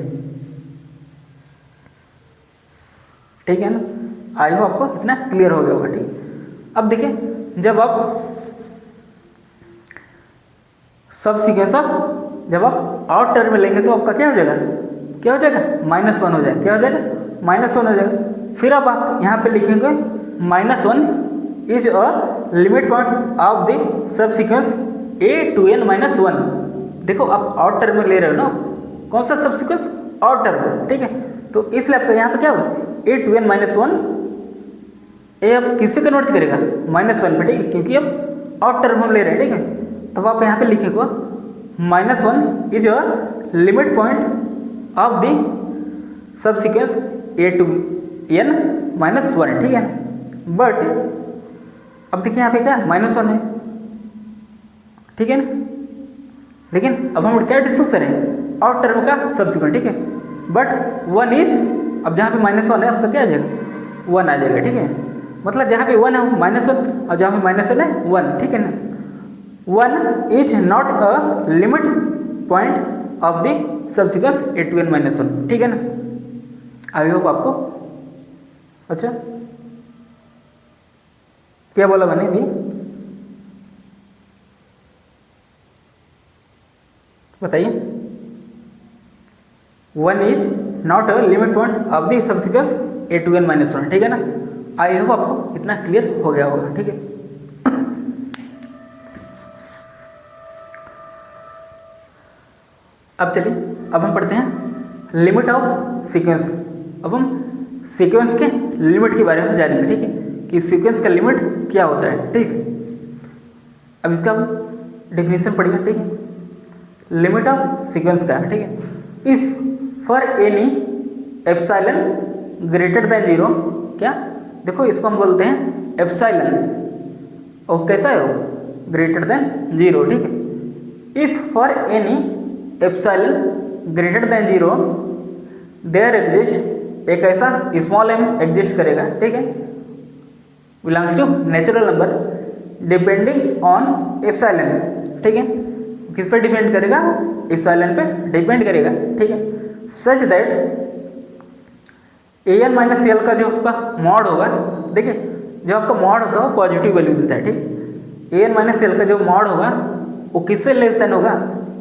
ठीक है ना। आई हो आपको इतना क्लियर हो गया होगा, ठीक। अब देखिए जब आप सब सीक्वेंस जब आप आउट टर्म में लेंगे तो आपका क्या हो जाएगा, -1 हो जाएगा, क्या हो जाएगा, -1 हो जाएगा। फिर अब आप यहाँ पे लिखेंगे -1 is a limit point of the sub sequence A2n -1। देखो आप आउट टर्म में ले रहे हो ना, कौन सा सब सीक्वेंस, आउट टर्म, ठीक है। तो इसलिए आपका यहाँ पे क्या होगा, A2n -1, ये अब किससे कन्वर्ट करेगा, -1 पे, ठीक है, क्योंकि अब आउट टर्म हम ले रहे हैं, ठीक है। तब आप यहाँ पे लिखेगा -1 is a limit point of the sub sequence A2n -1, ठीक है ना। बट अब देखिए यहाँ पे क्या -1 है, ठीक है ना। लेकिन अब हम क्या डिस्कस करें, आउट टर्म का सबसीक्वेंट, ठीक है। बट 1 इज, अब जहाँ पे -1 है आपका क्या आ जाएगा, 1 आ जाएगा, ठीक है। मतलब जहाँ पे 1 है -1, और जहाँ पे -1 है 1, ठीक है ना। 1 is not a limit point of the subsequence a2n-1, ठीक है ना। आई होप आपको अच्छा क्या बोला मैंने भी बताइए। 1 is not a limit point of the subsequence a2n-1, ठीक है ना। आई होप आपको इतना क्लियर हो गया होगा, ठीक है। अब चलिए अब हम पढ़ते हैं लिमिट ऑफ सीक्वेंस। अब हम सीक्वेंस के लिमिट के बारे में जानेंगे, ठीक है, कि सीक्वेंस का लिमिट क्या होता है, ठीक है। अब इसका डेफिनेशन पढ़िए, ठीक है। लिमिट ऑफ सीक्वेंस का है, ठीक है। If for any epsilon greater than 0, क्या देखो इसको हम बोलते हैं एप्सिलॉन, और कैसा है वो, ग्रेटर देन 0, ठीक है। If for any epsilon greater than 0 there exist, एक ऐसा स्मॉल m एग्जिस्ट करेगा, ठीक है, belongs to natural number depending on epsilon, ठीक है। किस पे डिपेंड करेगा, एप्सिलॉन पे डिपेंड करेगा, ठीक है। सच दैट an-l का जो आपका मॉड होगा, देखिए जो आपका मॉड होता है वो पॉजिटिव वैल्यू देता है, ठीक। an-l का जो मॉड होगा वो किससे लेस देन होगा,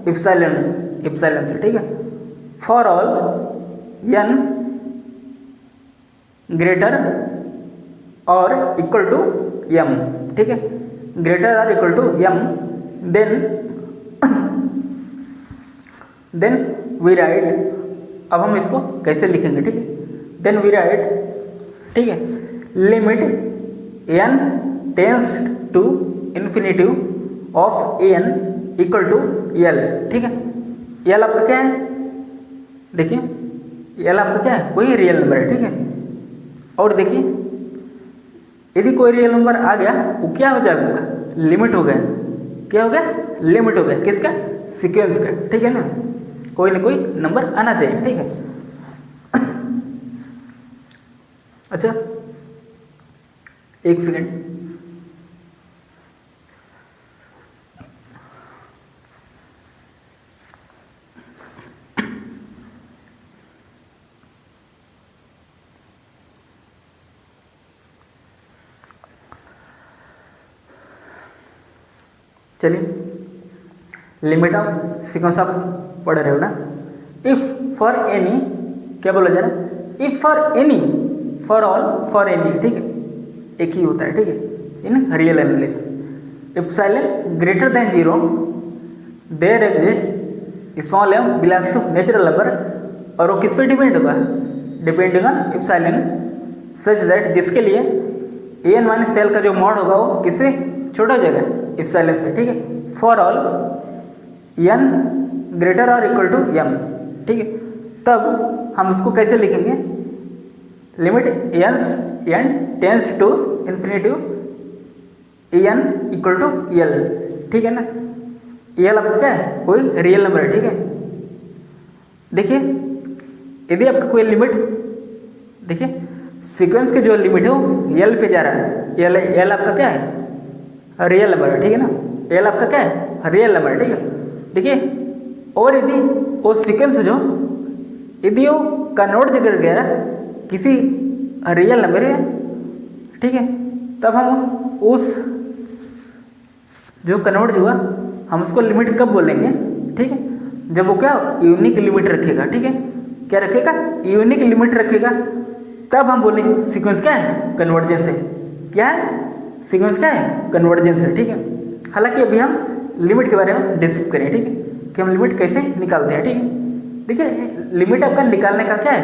एप्सिलॉन से, ठीक है। फॉर ऑल n ग्रेटर और इक्वल टू m, ठीक है, ग्रेटर और equal to m, then we write, अब हम इसको कैसे लिखेंगे, ठीक है। देन वी राइट, ठीक है, limit n tends to infinity of an equal to l, ठीक है। l आपका क्या है, देखिए l आपका क्या है, कोई रियल नंबर है, ठीक है। और देखिए यदि कोई रियल नंबर आ गया वो क्या हो जाएगा, लिमिट हो गया, क्या हो गया, लिमिट हो गया, किसका, सीक्वेंस का, ठीक है ना। कोई ना कोई नंबर आना चाहिए, ठीक है। अच्छा एक सेकेंड, चलिए लिमिट ऑफ सीक्वेंस आप पढ़ रहे हो ना। इफ फॉर एनी, क्या बोला जा रहा है, if for any, for all, for any, ठीक है, एक ही होता है, ठीक है, in real analysis. Epsilon greater than 0 there exist small m belongs to natural number, और वो किस पे डिपेंड होगा, depending on epsilon, such that जिसके लिए an-l का जो मॉड होगा वो किससे छोटा हो जाएगा, एप्सिलॉन से, ठीक है। फॉर ऑल n ग्रेटर और इक्वल टू m, ठीक है। तब हम उसको कैसे लिखेंगे, limit n tends to infinity n equal to l, ठीक है ना। l आपका क्या है, कोई रियल नंबर है, ठीक है। देखिए यदि आपका कोई लिमिट, देखिए सीक्वेंस के जो लिमिट है वो l पे जा रहा है, l आपका क्या है, रियल नंबर है, ठीक है ना। l आपका क्या है, रियल नंबर है, ठीक है। देखिए और यदि वो सीक्वेंस जो यदि वो कन्वर्ट कर गया किसी रियल नंबर है, ठीक है, तब हम उस जो कन्वर्ट हुआ हम उसको लिमिट कब बोलेंगे, ठीक है, जब वो क्या यूनिक लिमिट रखेगा, ठीक है, क्या रखेगा, यूनिक लिमिट रखेगा, तब हम बोलेंगे सीक्वेंस क्या है, कन्वर्जेंस है, क्या है, सीक्वेंस क्या है, कन्वर्जेंस है, ठीक है। हालांकि अभी हम लिमिट के बारे में डिस्कस करें, ठीक है, कि हम लिमिट कैसे निकालते हैं, ठीक है। देखिए लिमिट आपका निकालने का क्या है,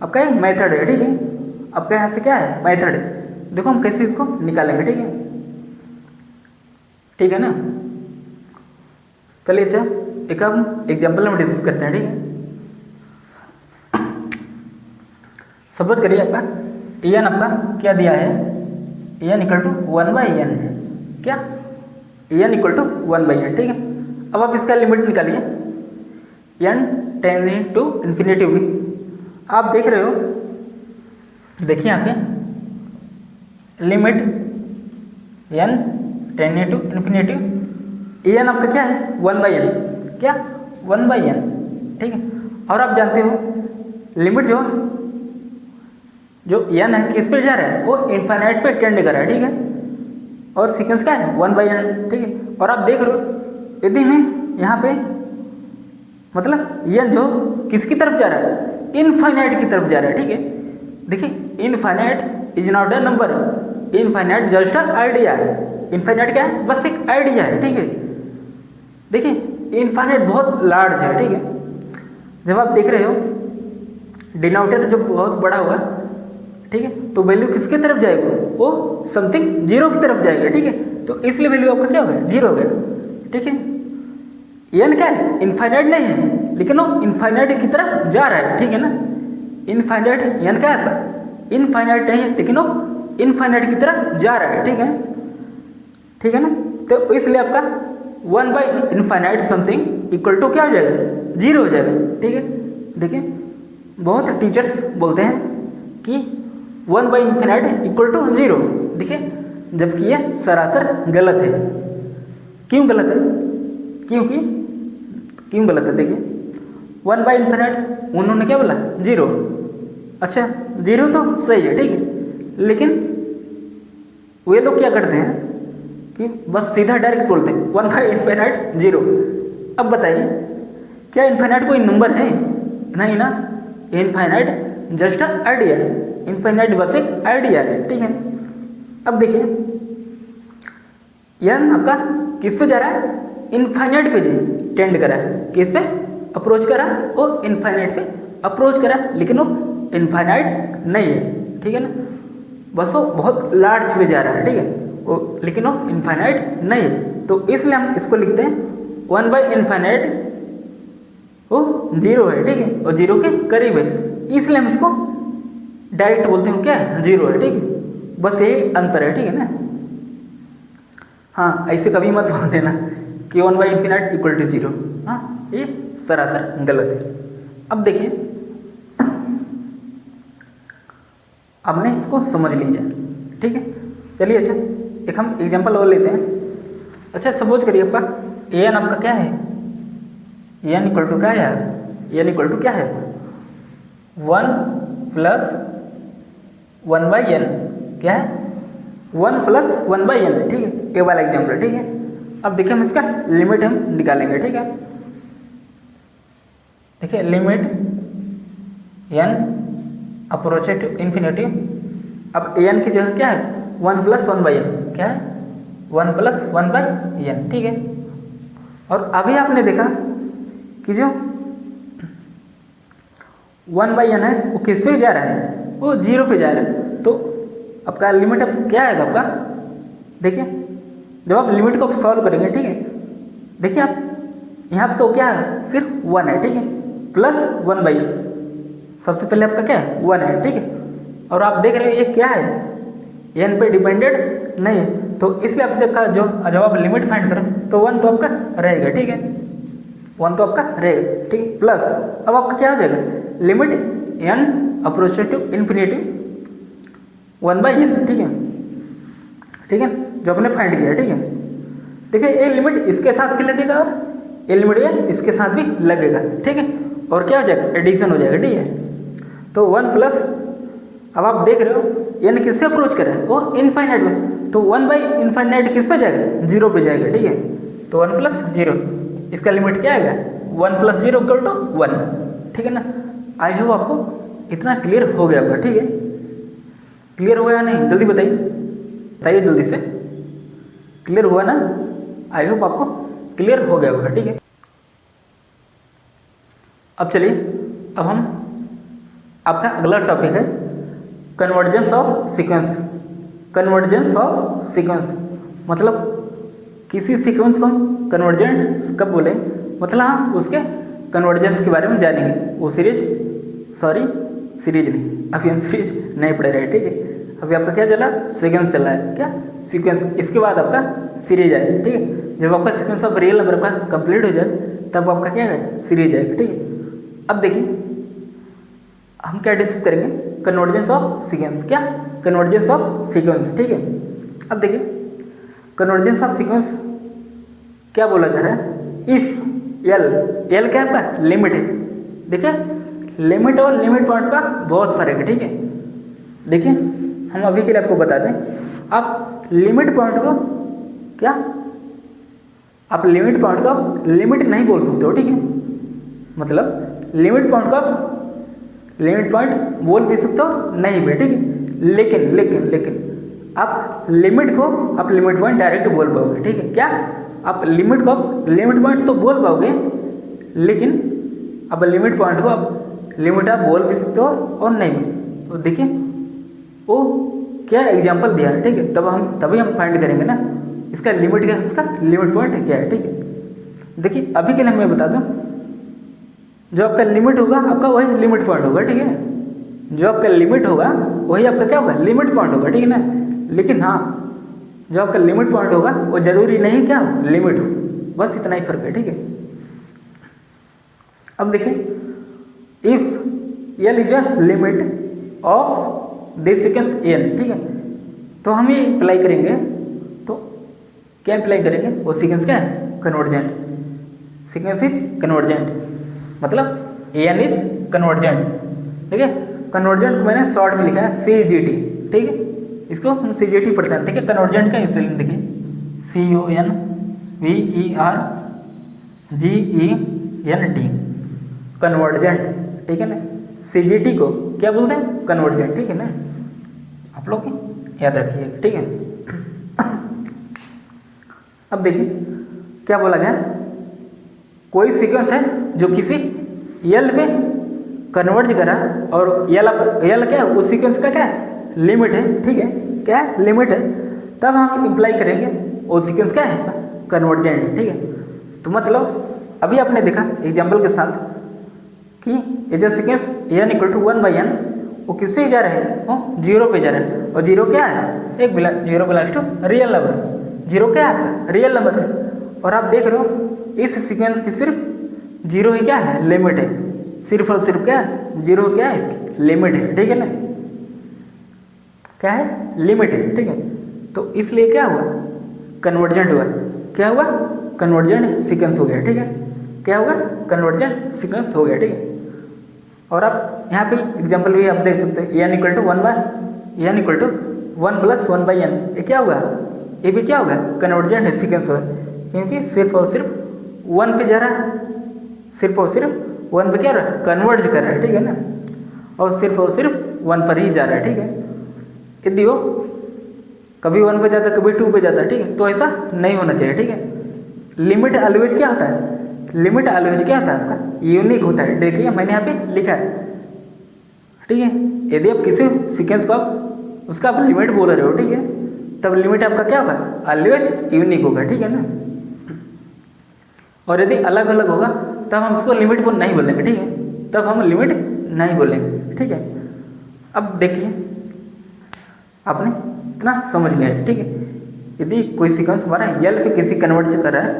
आपका एक मेथड है, ठीक है, आपका यहाँ से क्या है, मेथड है। देखो हम कैसे इसको निकालेंगे, ठीक है ना। चलिए अच्छा एक हम एग्जाम्पल में डिस्कस करते हैं, ठीक है। सपोज करिए आपका n आपका क्या दिया है, n इक्वल टू 1/n, क्या n इक्वल टू 1/n, ठीक है। अब आप इसका लिमिट निकालिए, n टेंडिंग टू इन्फिनिटी भी, आप देख रहे हो, देखिए यहाँ पे limit n tending to infinity n आपका क्या है 1/n, क्या 1/n, ठीक है। और आप जानते हो लिमिट जो एन है किस पे जा रहा है, वो इनफाइनाइट पे टेंड कर रहा है, ठीक है। और सीक्वेंस क्या है 1/n, ठीक है। और आप देख रहे हो यदि मैं यहाँ पे मतलब एन जो किसकी तरफ जा रहा है, इनफाइनाइट की तरफ जा रहा है, ठीक है। देखिए infinite is not a number, infinite just a idea है। इनफाइनाइट क्या है, बस एक आइडिया है, ठीक है। देखिए इनफाइनाइट बहुत लार्ज है, ठीक है। जब आप देख रहे हो डिनोमिनेटर जो बहुत बड़ा होगा, ठीक है, तो वैल्यू किसके तरफ जाएगा, वो समथिंग जीरो की तरफ जाएगा, ठीक है। तो इसलिए वैल्यू आपका क्या हो गया, जीरो हो गया, ठीक है। एन क्या है, इनफाइनाइट नहीं है, लेकिन वो इनफाइनाइट की तरफ जा रहा है, ठीक है ना। इनफाइनाइट एन क्या है आपका, इनफाइनाइट नहीं है, लेकिन वो इनफाइनाइट की तरफ जा रहा है, ठीक है, ठीक है ना। तो इसलिए आपका 1/इनफाइनाइट समथिंग इक्वल टू क्या हो जाएगा, जीरो हो जाएगा, ठीक है। देखिए बहुत टीचर्स बोलते हैं कि 1/इनफाइनाइट इक्वल टू जीरो, देखिए जबकि ये सरासर गलत है। क्यों गलत है, क्यों गलत है, देखिए 1/इनफाइनाइट उन्होंने क्या बोला, जीरो। अच्छा जीरो तो सही है, ठीक है, लेकिन वे लोग क्या करते हैं कि बस सीधा डायरेक्ट बोलते हैं 1/इनफाइनाइट जीरो। अब बताइए क्या इनफाइनाइट कोई नंबर है, नहीं ना। इनफाइनाइट जस्ट आइडिया है, इनफाइनाइट बस एक आइडिया है, ठीक है। अब देखिए एन आपका किस पे जा रहा है, इनफाइनाइट पे टेंड करा है, किस पे अप्रोच करा, वो इनफाइनाइट पे अप्रोच करा, लेकिन वो इनफाइनाइट नहीं है, ठीक है ना। बस वो बहुत लार्ज पे जा रहा है, ठीक है, वो लेकिन वो इनफाइनाइट नहीं है। तो इसलिए हम इसको लिखते हैं 1/इनफाइनाइट वो जीरो है, ठीक है, और जीरो के करीब है, इसलिए हम इसको डायरेक्ट बोलते हैं क्या है, जीरो है, ठीक है। बस यही अंतर है, ठीक है ना। हाँ ऐसे कभी मत बोल देना कि 1/इनफाइनाइट इक्वल टू जीरो, हाँ ये सरासर गलत है। अब देखिए आपने इसको समझ लीजिए, ठीक है। चलिए अच्छा एक हम एग्जांपल और लेते हैं। अच्छा सपोज करिए आपका एन आपका क्या है, एन इक्वल टू क्या है, एन इक्वल टू क्या है 1 + 1/n, क्या है 1 + 1/n, ठीक है, ये वाला एग्जाम्पल, ठीक है। अब देखिए हम इसका लिमिट हम निकालेंगे, ठीक है। देखिए limit n approach to infinity. अब an की जगह क्या है 1 + 1/n, क्या है 1 + 1/n, ठीक है। और अभी आपने देखा कि जो 1/n है वो किस पे जा रहा है, वो जीरो पे जा रहा है। तो आपका लिमिट अब क्या आएगा आपका, देखिए जब आप लिमिट को सॉल्व करेंगे, ठीक है, देखिए आप यहाँ पे तो क्या है सिर्फ 1 है, ठीक है, प्लस 1/n, सबसे पहले आपका क्या है 1 है, ठीक है। और आप देख रहे हो ये क्या है, n पे डिपेंडेड नहीं है, तो इसलिए आप जब आप लिमिट फाइंड करें तो 1 तो आपका रहेगा, ठीक है, 1 तो आपका रहेगा, ठीक है। प्लस अब आपका क्या हो जाएगा, limit n approach to infinity 1/n, ठीक है, ठीक है, जो आपने फाइंड किया, ठीक है। देखिए ये लिमिट इसके साथ भी लगेगा और ये लिमिट ये इसके साथ भी लगेगा, ठीक है, और क्या हो जाएगा एडिशन हो जाएगा, ठीक है। तो 1 प्लस अब आप देख रहे हो n किससे अप्रोच कर रहा है, वो इनफाइनाइट में, तो 1/इनफाइनाइट किस पे जाएगा, जीरो पे जाएगा, ठीक है। तो 1 + 0 इसका लिमिट क्या आएगा 1 + 0 = 1, ठीक है ना। आई होप आपको इतना क्लियर हो गया होगा, ठीक है। क्लियर हुआ या नहीं जल्दी बताइए जल्दी से, क्लियर हुआ ना, आई होप आपको क्लियर हो गया होगा, ठीक है। अब चलिए अब हम आपका अगला टॉपिक है convergence of sequence. Convergence of sequence मतलब किसी सीक्वेंस को हम कन्वर्जेंस कब बोले, मतलब हम उसके कन्वर्जेंस के बारे में जानेंगे। वो सीरीज नहीं, अभी हम सीरीज नहीं पढ़ रहे हैं, ठीक है। अभी आपका क्या चला, सीक्वेंस चल रहा है, क्या सीक्वेंस, इसके बाद आपका सीरीज आएगा, ठीक है। जब आपका सीक्वेंस ऑफ रियल नंबर का कंप्लीट हो जाए तब आपका क्या है सीरीज आएगा, ठीक है। अब देखिए हम क्या डिस्कस करेंगे, कन्वर्जेंस ऑफ सीक्वेंस, क्या कन्वर्जेंस ऑफ सीक्वेंस, ठीक है। अब देखिए कन्वर्जेंस ऑफ सीक्वेंस क्या बोला जा रहा है, इफ एल, एल क्या है आपका, लिमिट है। देखिए लिमिट और लिमिट पॉइंट का बहुत फर्क है, ठीक है। देखिए हम अभी के लिए आपको बता दें, आप लिमिट पॉइंट को क्या, आप लिमिट पॉइंट को आप लिमिट नहीं बोल सकते हो, ठीक है। मतलब लिमिट पॉइंट को आप लिमिट पॉइंट बोल भी सकते हो, नहीं भी, ठीक है। लेकिन लेकिन लेकिन आप लिमिट को आप लिमिट पॉइंट डायरेक्ट बोल पाओगे, ठीक है। क्या आप लिमिट को आप लिमिट पॉइंट तो बोल पाओगे, लेकिन अब लिमिट पॉइंट को आप लिमिट आप बोल भी सकते हो और नहीं भी। तो देखिए वो क्या एग्जाम्पल दिया है, ठीक है। तभी हम फाइंड करेंगे ना इसका लिमिट क्या है, उसका लिमिट पॉइंट क्या है, ठीक है। देखिए अभी के लिए मैं बता दूं, जो आपका लिमिट होगा आपका वही लिमिट पॉइंट होगा, ठीक है। जो आपका लिमिट होगा वही आपका क्या होगा, लिमिट पॉइंट होगा, ठीक है ना। लेकिन हाँ, जो आपका लिमिट पॉइंट होगा वो जरूरी नहीं क्या लिमिट हो, बस इतना ही फर्क है, ठीक है। अब देखिए if l is a limit of this sequence n, ठीक है। तो हम ये अप्लाई करेंगे, तो क्या अप्लाई करेंगे, वो सीक्वेंस क्या है, कन्वर्जेंट। सीक्वेंस इज कन्वर्जेंट, मतलब एन इज कन्वर्जेंट, ठीक है। कन्वर्जेंट को मैंने शॉर्ट में लिखा है CGT, ठीक है। इसको हम CGT पढ़ते हैं, ठीक है। कन्वर्जेंट का स्पेलिंग देखिए CONVERGENT, कन्वर्जेंट, ठीक है ना। CGT को क्या बोलते हैं, कन्वर्जेंट, ठीक है ना। आप लोग याद रखिए, ठीक है। अब देखिए क्या बोला गया, कोई सीक्वेंस है जो किसी एल पे कन्वर्ज करा और एल क्या है, उस सीक्वेंस का क्या है, लिमिट है, ठीक है। क्या है, लिमिट है। तब हम इम्प्लाई करेंगे वो सीक्वेंस क्या है, कन्वर्जेंट, ठीक है। तो मतलब अभी आपने देखा एग्जाम्पल के साथ कि ये जो सीक्वेंस n = 1/n वो किससे जा रहा है, वो 0 पे जा रहा है। और 0 क्या है, zero belongs to real number, 0 क्या है आपका, रियल नंबर है। और आप देख रहे हो इस सीक्वेंस की सिर्फ 0 ही क्या है, लिमिट है। सिर्फ और सिर्फ क्या है, 0 क्या है, इसकी लिमिट है, ठीक है ना। क्या है, लिमिट है, ठीक है। तो इसलिए क्या हुआ, कन्वर्जेंट हुआ। क्या हुआ, कन्वर्जेंट सीक्वेंस हो गया, ठीक है। क्या हुआ, कन्वर्जेंट सीक्वेंस हो गया, ठीक है। और आप यहाँ पे एग्जाम्पल भी आप देख सकते हैं, n = 1 + 1/n, ये क्या हुआ, ये भी क्या होगा, कन्वर्जेंट सीक्वेंस होगा। क्योंकि सिर्फ और सिर्फ 1 पे जा रहा है, सिर्फ और सिर्फ 1 पे क्या रहा है, कन्वर्ज कर रहा है, ठीक है ना। और सिर्फ 1 पर ही जा रहा है, ठीक है। यदि वो कभी 1 पे जाता है, कभी 2 पे जाता है, ठीक है, तो ऐसा नहीं होना चाहिए, ठीक है। लिमिट ऑलवेज क्या होता है, लिमिट ऑलवेज क्या होता है आपका, यूनिक होता है। देखिए मैंने यहाँ पे लिखा है, ठीक है। यदि आप किसी सीक्वेंस को आप उसका आप लिमिट बोल रहे हो, ठीक है, तब लिमिट आपका क्या होगा, ऑलवेज यूनिक होगा, ठीक है ना। और यदि अलग अलग होगा तब हम उसको लिमिट को नहीं बोलेंगे, ठीक है। तब हम लिमिट नहीं बोलेंगे, ठीक है। अब देखिए आपने इतना समझ लिया, ठीक है। यदि कोई सीक्वेंस हमारा एल पे किसी कन्वर्ट कर रहा है,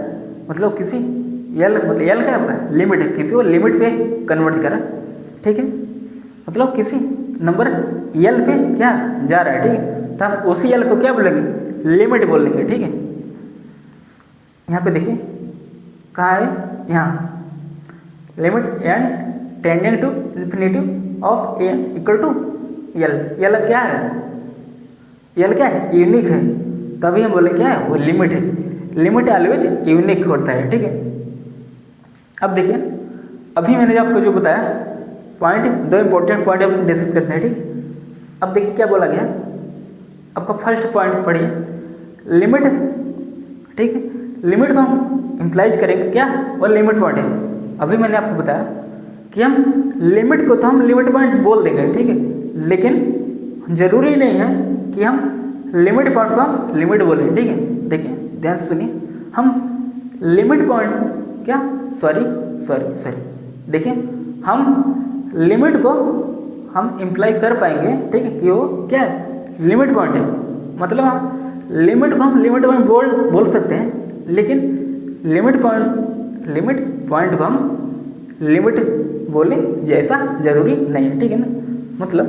मतलब किसी एल क्या आपका लिमिट है, किसी को लिमिट पे कन्वर्ट कर रहा है, ठीक है। मतलब किसी नंबर एल पे क्या जा रहा है, ठीक है। तो हम उसी एल को क्या बोलेंगे, लिमिट बोलेंगे, ठीक है। यहाँ पे देखिए कहाँ है, यहाँ limit n tending to infinity of n = l। L क्या है, एल क्या है, यूनिक है। तभी हम बोले क्या है, वो लिमिट है। लिमिट ऑलवेज यूनिक होता है, ठीक है। अब देखिए अभी मैंने आपको जो बताया पॉइंट, 2 इंपॉर्टेंट पॉइंट हम डिस्कस करते हैं, ठीक। अब देखिए क्या बोला गया, आपका फर्स्ट पॉइंट पढ़िए, लिमिट, ठीक है। लिमिट को हम इम्प्लाइज करेंगे क्या, वो लिमिट पॉइंट है। अभी मैंने आपको बताया कि हम लिमिट को तो हम लिमिट पॉइंट बोल देंगे, ठीक है। लेकिन जरूरी नहीं है कि हम लिमिट पॉइंट को हम लिमिट बोलें, ठीक है। देखिए ध्यान से सुनिए, हम लिमिट पॉइंट क्या, सॉरी देखिए हम लिमिट को हम इम्प्लाई कर पाएंगे, ठीक है, कि वो क्या है, लिमिट पॉइंट है। मतलब हम लिमिट को हम लिमिट पॉइंट बोल सकते हैं, लेकिन लिमिट पॉइंट को हम लिमिट बोले जैसा जरूरी नहीं है, ठीक है ना। मतलब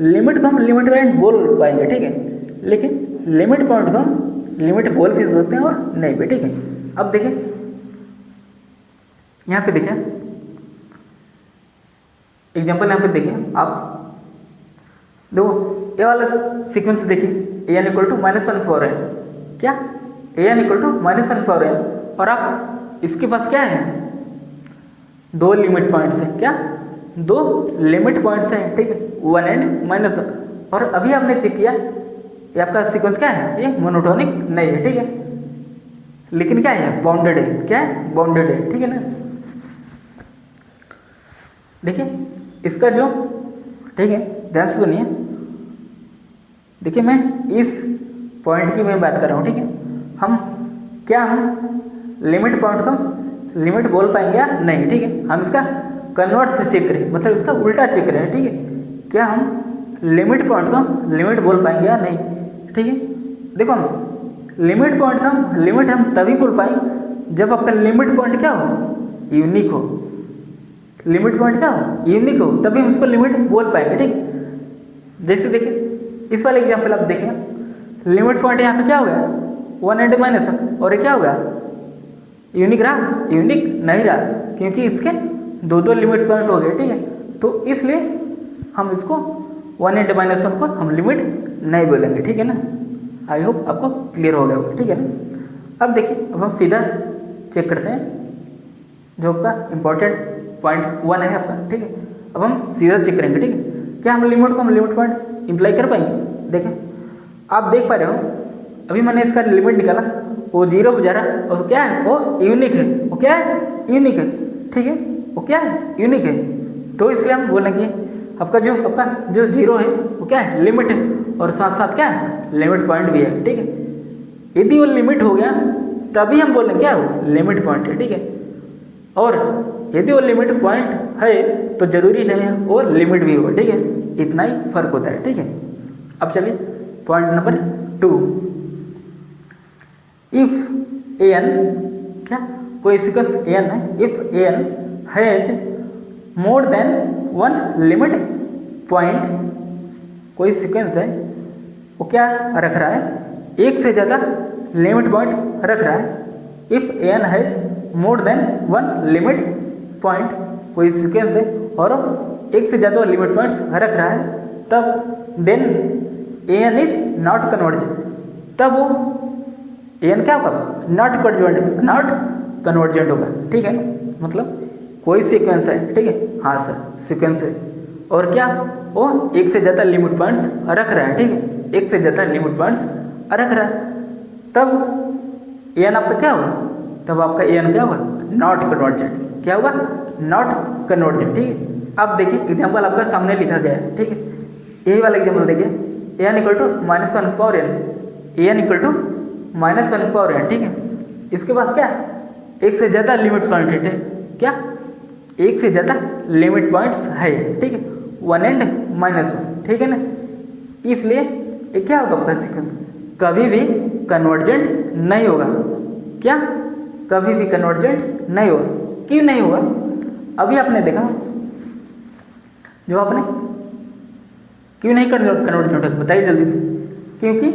लिमिट को हम लिमिट पॉइंट बोल पाएंगे, ठीक है, लेकिन लिमिट पॉइंट को हम लिमिट बोल भी सकते हैं और नहीं भी, ठीक है। अब देखिए यहाँ पे देखिए एग्जाम्पल, यहाँ पे देखिए आप देखो ये वाला सीक्वेंस देखिए, A N equal to -1/n, क्या ए एन इक्वल टू -1/n, और आप इसके पास क्या है, दो लिमिट पॉइंट्स है, क्या दो लिमिट पॉइंट्स हैं, ठीक है, 1 एंड -1, और अभी आपने चेक किया ये आपका सीक्वेंस क्या है, ये मोनोटोनिक नहीं है, ठीक है, लेकिन क्या है बाउंडेड है, क्या है बाउंडेड है, ठीक है ना। देखिए इसका जो, ठीक है ध्यान से सुनिए, देखिए मैं इस पॉइंट की मैं बात कर रहा हूँ, ठीक है, हम लिमिट पॉइंट को लिमिट बोल पाएंगे या नहीं, ठीक है, हम इसका कन्वर्ट से चेक करें, मतलब इसका उल्टा चेक करें, ठीक है, क्या हम लिमिट पॉइंट को लिमिट बोल पाएंगे या नहीं, ठीक है। देखो हम लिमिट पॉइंट का लिमिट हम तभी बोल पाएंगे जब आपका लिमिट पॉइंट क्या हो, यूनिक हो, लिमिट पॉइंट क्या हो, यूनिक हो, तभी हम उसको लिमिट बोल पाएंगे, ठीक है। जैसे देखिए इस वाले एग्जाम्पल आप देखें, लिमिट पॉइंट यहाँ पे क्या हो गया 1 एंड -1, और ये क्या होगा यूनिक रहा, यूनिक नहीं रहा, क्योंकि इसके दो लिमिट पॉइंट हो गए, ठीक है, तो इसलिए हम इसको 1 एंड -1 को हम लिमिट नहीं बोलेंगे, ठीक है ना। आई होप आपको क्लियर हो गया होगा, ठीक है ना। अब देखिए अब हम सीधा चेक करते हैं जो आपका इंपॉर्टेंट पॉइंट 1 है आपका, ठीक है, अब हम सीधा चेक करेंगे, ठीक है, क्या हम लिमिट को हम लिमिट पॉइंट इंप्लाई कर पाएंगे। देखें आप देख पा रहे हो अभी मैंने इसका लिमिट निकाला, वो 0 पर जा रहा है, और क्या है वो यूनिक है, वो क्या है यूनिक है, ठीक है, वो क्या है यूनिक है, तो इसलिए हम बोलेंगे आपका जो 0 है वो क्या है लिमिट है, और साथ साथ क्या है लिमिट पॉइंट भी है, ठीक है। यदि वो लिमिट हो गया तभी हम बोलेंगे क्या वो लिमिट पॉइंट है, ठीक है, और यदि वो लिमिट पॉइंट है तो जरूरी नहीं है वो लिमिट भी हो, ठीक है, इतना ही फर्क होता है, ठीक है। अब चलिए point number 2, if a n, क्या कोई सीक्वेंस ए एन है, if a n has more than 1 limit point, कोई सीक्वेंस है वो क्या रख रहा है, एक से ज़्यादा लिमिट पॉइंट रख रहा है। If a n has more than 1 limit point, कोई सीक्वेंस है और एक से ज़्यादा लिमिट पॉइंट्स रख रहा है, तब then a n is not convergent, तब वो ए एन क्या होगा नॉट कन्वर्जेंट होगा, ठीक है, मतलब कोई सीक्वेंस है, ठीक है, हाँ सर सीक्वेंस है, और क्या वो एक से ज़्यादा लिमिट पॉइंट्स रख रहा है, ठीक है, एक से ज़्यादा लिमिट पॉइंट्स रख रहा है, तब ए एन आपका क्या होगा, तब आपका ए एन क्या होगा नॉट कन्वर्जेंट, क्या होगा नॉट कन्वर्जेंट, ठीक है। अब देखिए एग्जाम्पल आपका सामने लिखा गया है, ठीक है, यही वाला एग्जाम्पल देखिए, A N equal to -1/n, A N equal to -1/n, ठीक है, इसके पास क्या एक से ज़्यादा लिमिट पॉइंट है, क्या एक से ज़्यादा लिमिट पॉइंट्स है, ठीक है, 1 एंड -1, ठीक है ना, इसलिए ये क्या होगा आपका सीक्वेंस कभी भी कन्वर्जेंट नहीं होगा, क्या कभी भी कन्वर्जेंट नहीं होगा, क्यों नहीं होगा, अभी आपने देखा जो आपने क्यों नहीं कन्वर्जेंट होगा बताइए जल्दी से, क्योंकि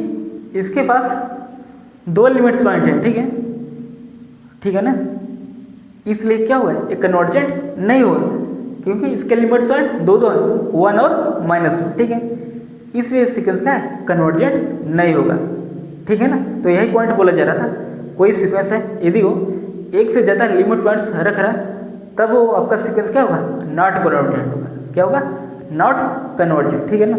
इसके पास 2 लिमिट पॉइंट है, ठीक है ना, इसलिए क्या हुआ है एक कन्वर्जेंट नहीं हुआ, क्योंकि इसके लिमिट पॉइंट दो हैं 1 और -1, ठीक है, इसलिए सीक्वेंस क्या है कन्वर्जेंट नहीं होगा, ठीक है ना। तो यही पॉइंट बोला जा रहा था, कोई सीक्वेंस है यदि वो एक से ज़्यादा लिमिट पॉइंट्स रख रहा है तब वो आपका सीक्वेंस क्या होगा नॉट कन्वर्जेंट होगा, क्या होगा नॉट कन्वर्जेंट, ठीक है ना।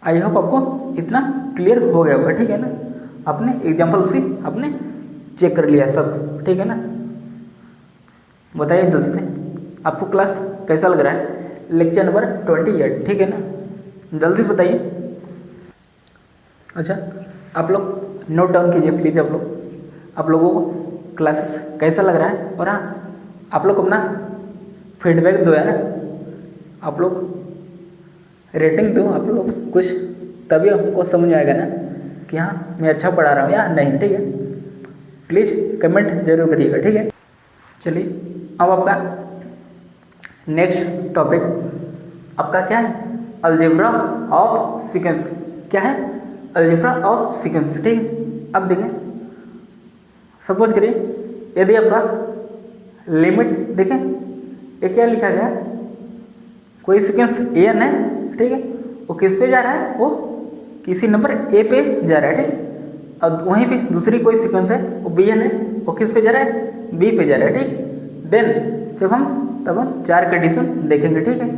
आई होप आपको इतना क्लियर हो गया होगा, ठीक है ना, अपने एग्जाम्पल से आपने चेक कर लिया सब, ठीक है ना। बताइए जल्द से आपको क्लास कैसा लग रहा है, लेक्चर नंबर 28, ठीक है ना, जल्दी से बताइए। अच्छा आप लोग नोट डाउन कीजिए प्लीज़, आप लोगों को क्लासेस कैसा लग रहा है, और हाँ आप लोग अपना फीडबैक दो यार, आप लोग रेटिंग दो, आप लोग कुछ, तभी हमको समझ आएगा ना कि हाँ मैं अच्छा पढ़ा रहा हूँ या नहीं, ठीक है, प्लीज़ कमेंट जरूर करिएगा, ठीक है। चलिए अब आपका नेक्स्ट टॉपिक आपका क्या है, अलजेब्रा ऑफ सीक्वेंस, क्या है अलजेब्रा ऑफ सीक्वेंस, ठीक है। अब देखें सपोज करिए यदि आपका लिमिट देखें ये क्या लिखा गया है, कोई सीक्वेंस एन है, ठीक है, वो किस पे जा रहा है, वो किसी नंबर ए पे जा रहा है, ठीक है। अब वहीं पे दूसरी कोई सीक्वेंस है वो बी एन है, वो किस पे जा रहा है, बी पे जा रहा है, ठीक। देन तब हम 4 कंडीशन देखेंगे, ठीक है।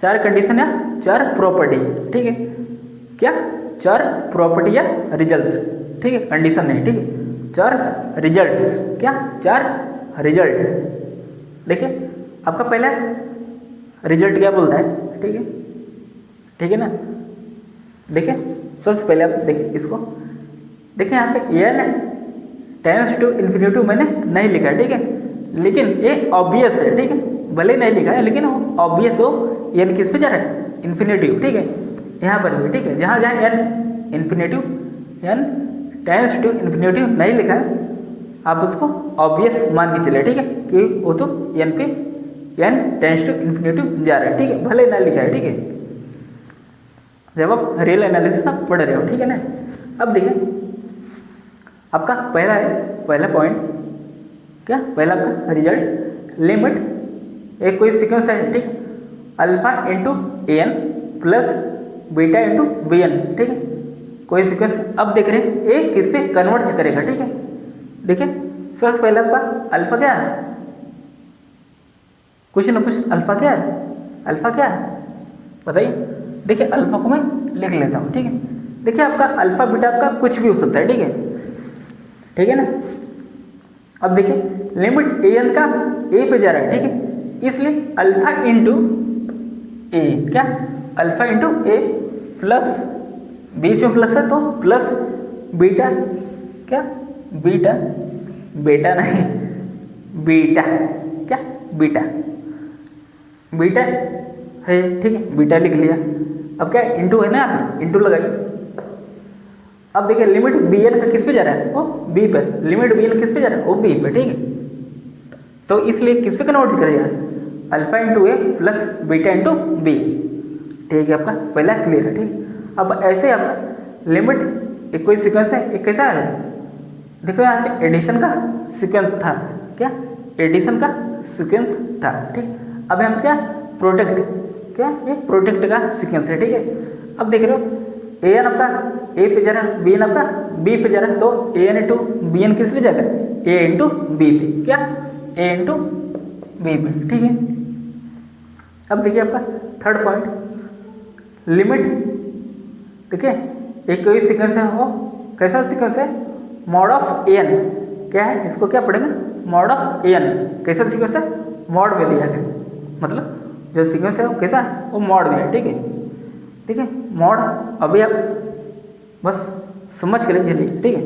4 कंडीशन या 4 प्रॉपर्टी, ठीक है। क्या 4 प्रॉपर्टी या रिजल्ट, ठीक है, कंडीशन नहीं, ठीक है। 4 रिजल्ट्स, क्या 4 रिजल्ट। देखिए आपका पहला रिजल्ट क्या बोलता है, ठीक है, ठीक है ना। देखिए सबसे पहले आप देखिए इसको, देखिए यहाँ पे एन टेंस टू इन्फिनिटी मैंने नहीं लिखा है, ठीक है, लेकिन ये ऑब्वियस है, ठीक है, भले ही नहीं लिखा है लेकिन वो ऑब्वियस हो, एन किस पे जा रहा है, इन्फिनिटिव, ठीक है। यहाँ पर भी ठीक है, जहाँ जहाँ n infinitive, n tends to infinitive नहीं लिखा है, आप उसको ऑब्वियस मान के चले, ठीक है, कि वो तो एन पे एन टेंस टू इन्फिनिटिव जा रहा है, ठीक है, भले ही ना लिखा है, ठीक है, जब आप रियल एनालिसिस आप पढ़ रहे हो, ठीक है ना। अब देखिए आपका पहला पॉइंट क्या, पहला आपका रिजल्ट, लिमिट एक कोई सीक्वेंस है, ठीक है, alpha into A N plus beta into B N, ठीक है, कोई सीक्वेंस। अब देख रहे हैं ए किस पे कन्वर्ट करेगा, ठीक है। देखिए सबसे पहले आपका अल्फा क्या है, कुछ ना कुछ अल्फा क्या है, अल्फा क्या है बताइए। देखिए अल्फा को मैं लिख लेता हूँ, ठीक है। देखिए आपका अल्फा बीटा आपका कुछ भी हो सकता है, ठीक है, ठीक है ना। अब देखिए लिमिट ए एन का ए पे जा रहा है, ठीक है, इसलिए अल्फा इंटू ए, क्या अल्फा इंटू ए प्लस बीच में प्लस है तो प्लस बीटा, क्या बीटा, बेटा नहीं बीटा, क्या बीटा, बीटा है, ठीक है, बीटा लिख लिया। अब क्या इंटू है ना, आप इंटू लगाइए। अब देखिए लिमिट बी एन का किस पे जा रहा है, वो बी पे, लिमिट बी एन किस पे जा रहा है, वो बी पे, ठीक है। तो इसलिए किस पे कन्वर्ट करेगा, अल्फा इंटू ए प्लस बीटा इंटू बी, ठीक है, आपका पहला क्लियर है, ठीक। अब ऐसे आप लिमिट एक कोई सीक्वेंस है, एक कैसा है, देखो यहाँ पे एडिशन का सीक्वेंस था, क्या एडिशन का सीक्वेंस था, ठीक। अब हम क्या प्रोडक्ट, क्या ये प्रोडक्ट का सीक्वेंस है, ठीक है। अब देख रहे हो ए एन आपका ए पे जा रहा है, बी एन आपका बी पे जा रहा है, तो A N into B N किस पे जाएगा, ए इंटू बी पे, क्या ए इंटू बी पे, ठीक है। अब देखिए आपका थर्ड पॉइंट, लिमिट, देखिए एक कोई सीक्वेंस है, वो कैसा सीक्वेंस है, मॉड ऑफ ए एन, क्या है इसको क्या पढ़ेंगे, मॉड ऑफ ए एन, कैसा सीक्वेंस है, मॉड में दिया गया, मतलब जो सीक्वेंस है वो कैसा है, वो मॉड में है, ठीक है। ठीक है मॉड अभी आप बस समझ के लिए, ठीक है,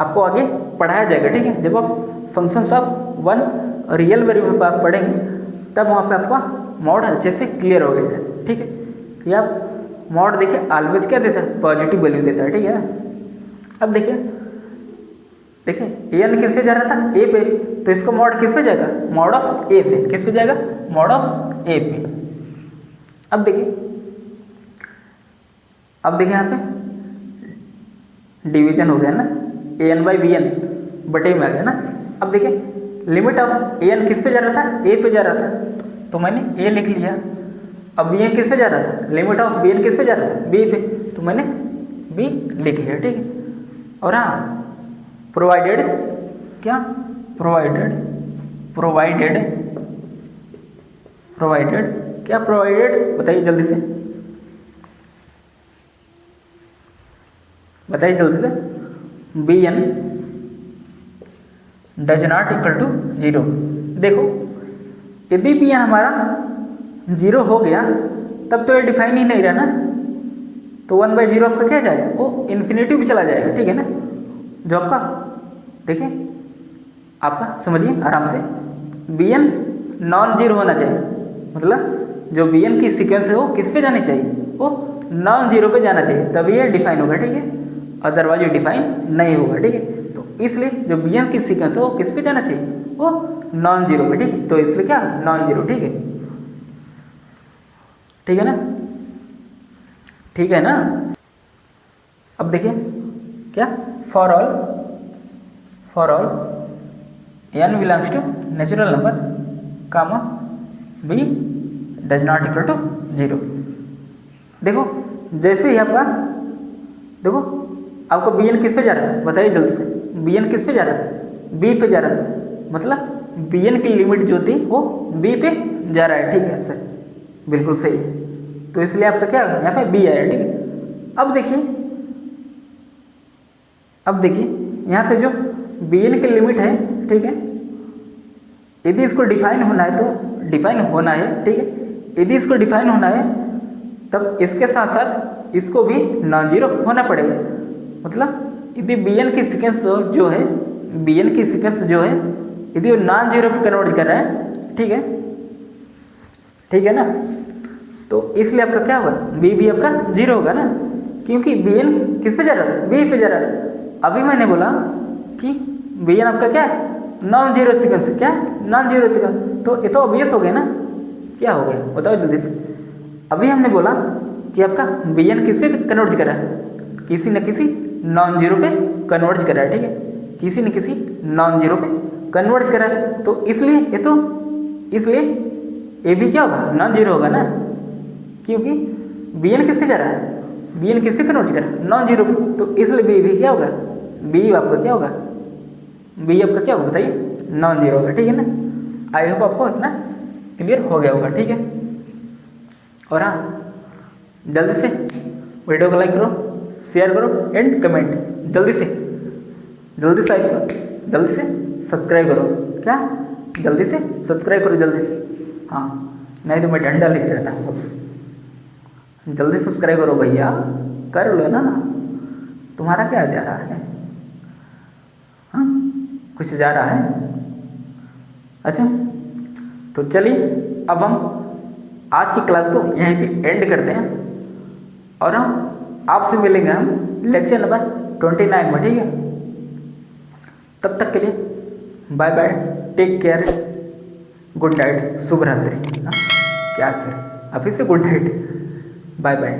आपको आगे पढ़ाया जाएगा, ठीक है। जब आप functions of one real variable पर आप पढ़ेंगे तब वहाँ पे आपका मॉड अच्छे से क्लियर हो गया, ठीक है। कि आप मॉड देखिए ऑलवेज क्या देता है, पॉजिटिव वैल्यू देता है, ठीक है। अब देखिए ए एन किस पे जा रहा था, ए पे, तो इसको मॉड किस पे जाएगा, मॉड ऑफ ए पे, किस पे जाएगा, मॉड ऑफ ए पे। अब देखिए यहाँ पे डिवीजन हो गया ना, A N by B N बटे में आ गया ना। अब देखिए लिमिट ऑफ ए एन किस पे जा रहा था, ए पे जा रहा था, तो मैंने ए लिख लिया। अब बी एन किस पे जा रहा था, लिमिट ऑफ बी एन किस पे जा रहा था, बी पे, तो मैंने बी लिख लिया, ठीक है। और हाँ प्रोवाइडेड, क्या प्रोवाइडेड क्या प्रोवाइडेड, बताइए जल्दी से, बताइए जल्दी से, b n does not equal to 0। देखो यदि बी एन हमारा 0 हो गया तब तो ये डिफाइन ही नहीं रहा ना, तो 1/0 आपका क्या जाएगा, वो इन्फिनिटी भी चला जाएगा, ठीक है ना। जो आपका देखिए आपका समझिए आराम से, बी एन नॉन जीरो होना चाहिए, मतलब जो बी एन की सीक्वेंस है वो किस पे जानी चाहिए, वो नॉन जीरो पे जाना चाहिए, तभी ये डिफाइन होगा, ठीक है, अदरवाइज ये डिफाइन नहीं होगा, ठीक है। तो इसलिए जो बी एन की सीक्वेंस है वो किस पे जाना चाहिए, वो नॉन जीरो पे, ठीक है। तो इसलिए क्या नॉन जीरो, ठीक है, ठीक है ना, ठीक है ना। अब देखिए क्या for for all n belongs to natural number comma b does not equal to 0। देखो जैसे ही आपका देखो आपका बी एन किस पे जा रहा था, बताइए जल्द से। बी एन किस पे जा रहा था, बी पे जा रहा था, मतलब बी एन की लिमिट जो थी वो बी पे जा रहा है, ठीक है सर, बिल्कुल सही है। तो इसलिए आपका क्या यहाँ पे बी आया, ठीक है। अब देखिए यहाँ पे जो बी एन की लिमिट है, ठीक है, यदि इसको डिफाइन होना है तो डिफाइन होना है, ठीक है। यदि इसको डिफाइन होना है तब इसके साथ साथ इसको भी नॉन जीरो होना पड़ेगा। मतलब यदि बी एन की सीक्वेंस जो है, बी एन की सीक्वेंस जो है यदि वो नॉन जीरो पे कन्वर्ट कर रहा है, ठीक है ना, तो इसलिए आपका क्या होगा, बी भी आपका जीरो होगा ना, क्योंकि बी एन किस पे जा रहा है, बी पे जा रहा है। अभी मैंने बोला कि बी एन आपका क्या है, नॉन जीरो सीक्वेंस, क्या नॉन जीरो सीक्वेंस, तो ये तो ऑब्वियस हो गया ना, क्या हो गया बताओ जल्दी से। अभी हमने बोला कि आपका बी एन किस पे कन्वर्ट कर रहा है, किसी न किसी नॉन जीरो पे कन्वर्ट कर रहा है, ठीक है, किसी न किसी नॉन जीरो पे कन्वर्ट कर रहा है। तो इसलिए ये भी क्या होगा, नॉन जीरो होगा ना, क्योंकि बी एन किस पे जा रहा है, बी एन किससे कन्वर्ट कर रहा है, नॉन जीरो पे, तो इसलिए बी भी क्या होगा, बी आपका क्या होगा, बी आपका क्या होगा बताइए, नॉन जीरो होगा, ठीक है ना। आई होप आपको इतना क्लियर हो गया होगा, ठीक है। और हाँ, जल्दी से वीडियो को लाइक करो, शेयर करो एंड कमेंट, जल्दी से लाइक करो, जल्दी से सब्सक्राइब करो, क्या जल्दी से सब्सक्राइब करो जल्दी से, हाँ नहीं तो मैं डंडा लेके रहता हूँ। जल्दी सब्सक्राइब करो भैया, कर लो ना, तुम्हारा क्या जा रहा है, हाँ कुछ जा रहा है। अच्छा तो चलिए अब हम आज की क्लास को यहीं पे एंड करते हैं और हम आपसे मिलेंगे हम लेक्चर नंबर 29 में, ठीक है। तब तक के लिए bye bye, take care, good night, शुभ रात्रि, क्या सर अभी से गुड नाइट, बाय बाय,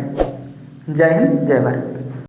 जय हिंद जय भारत।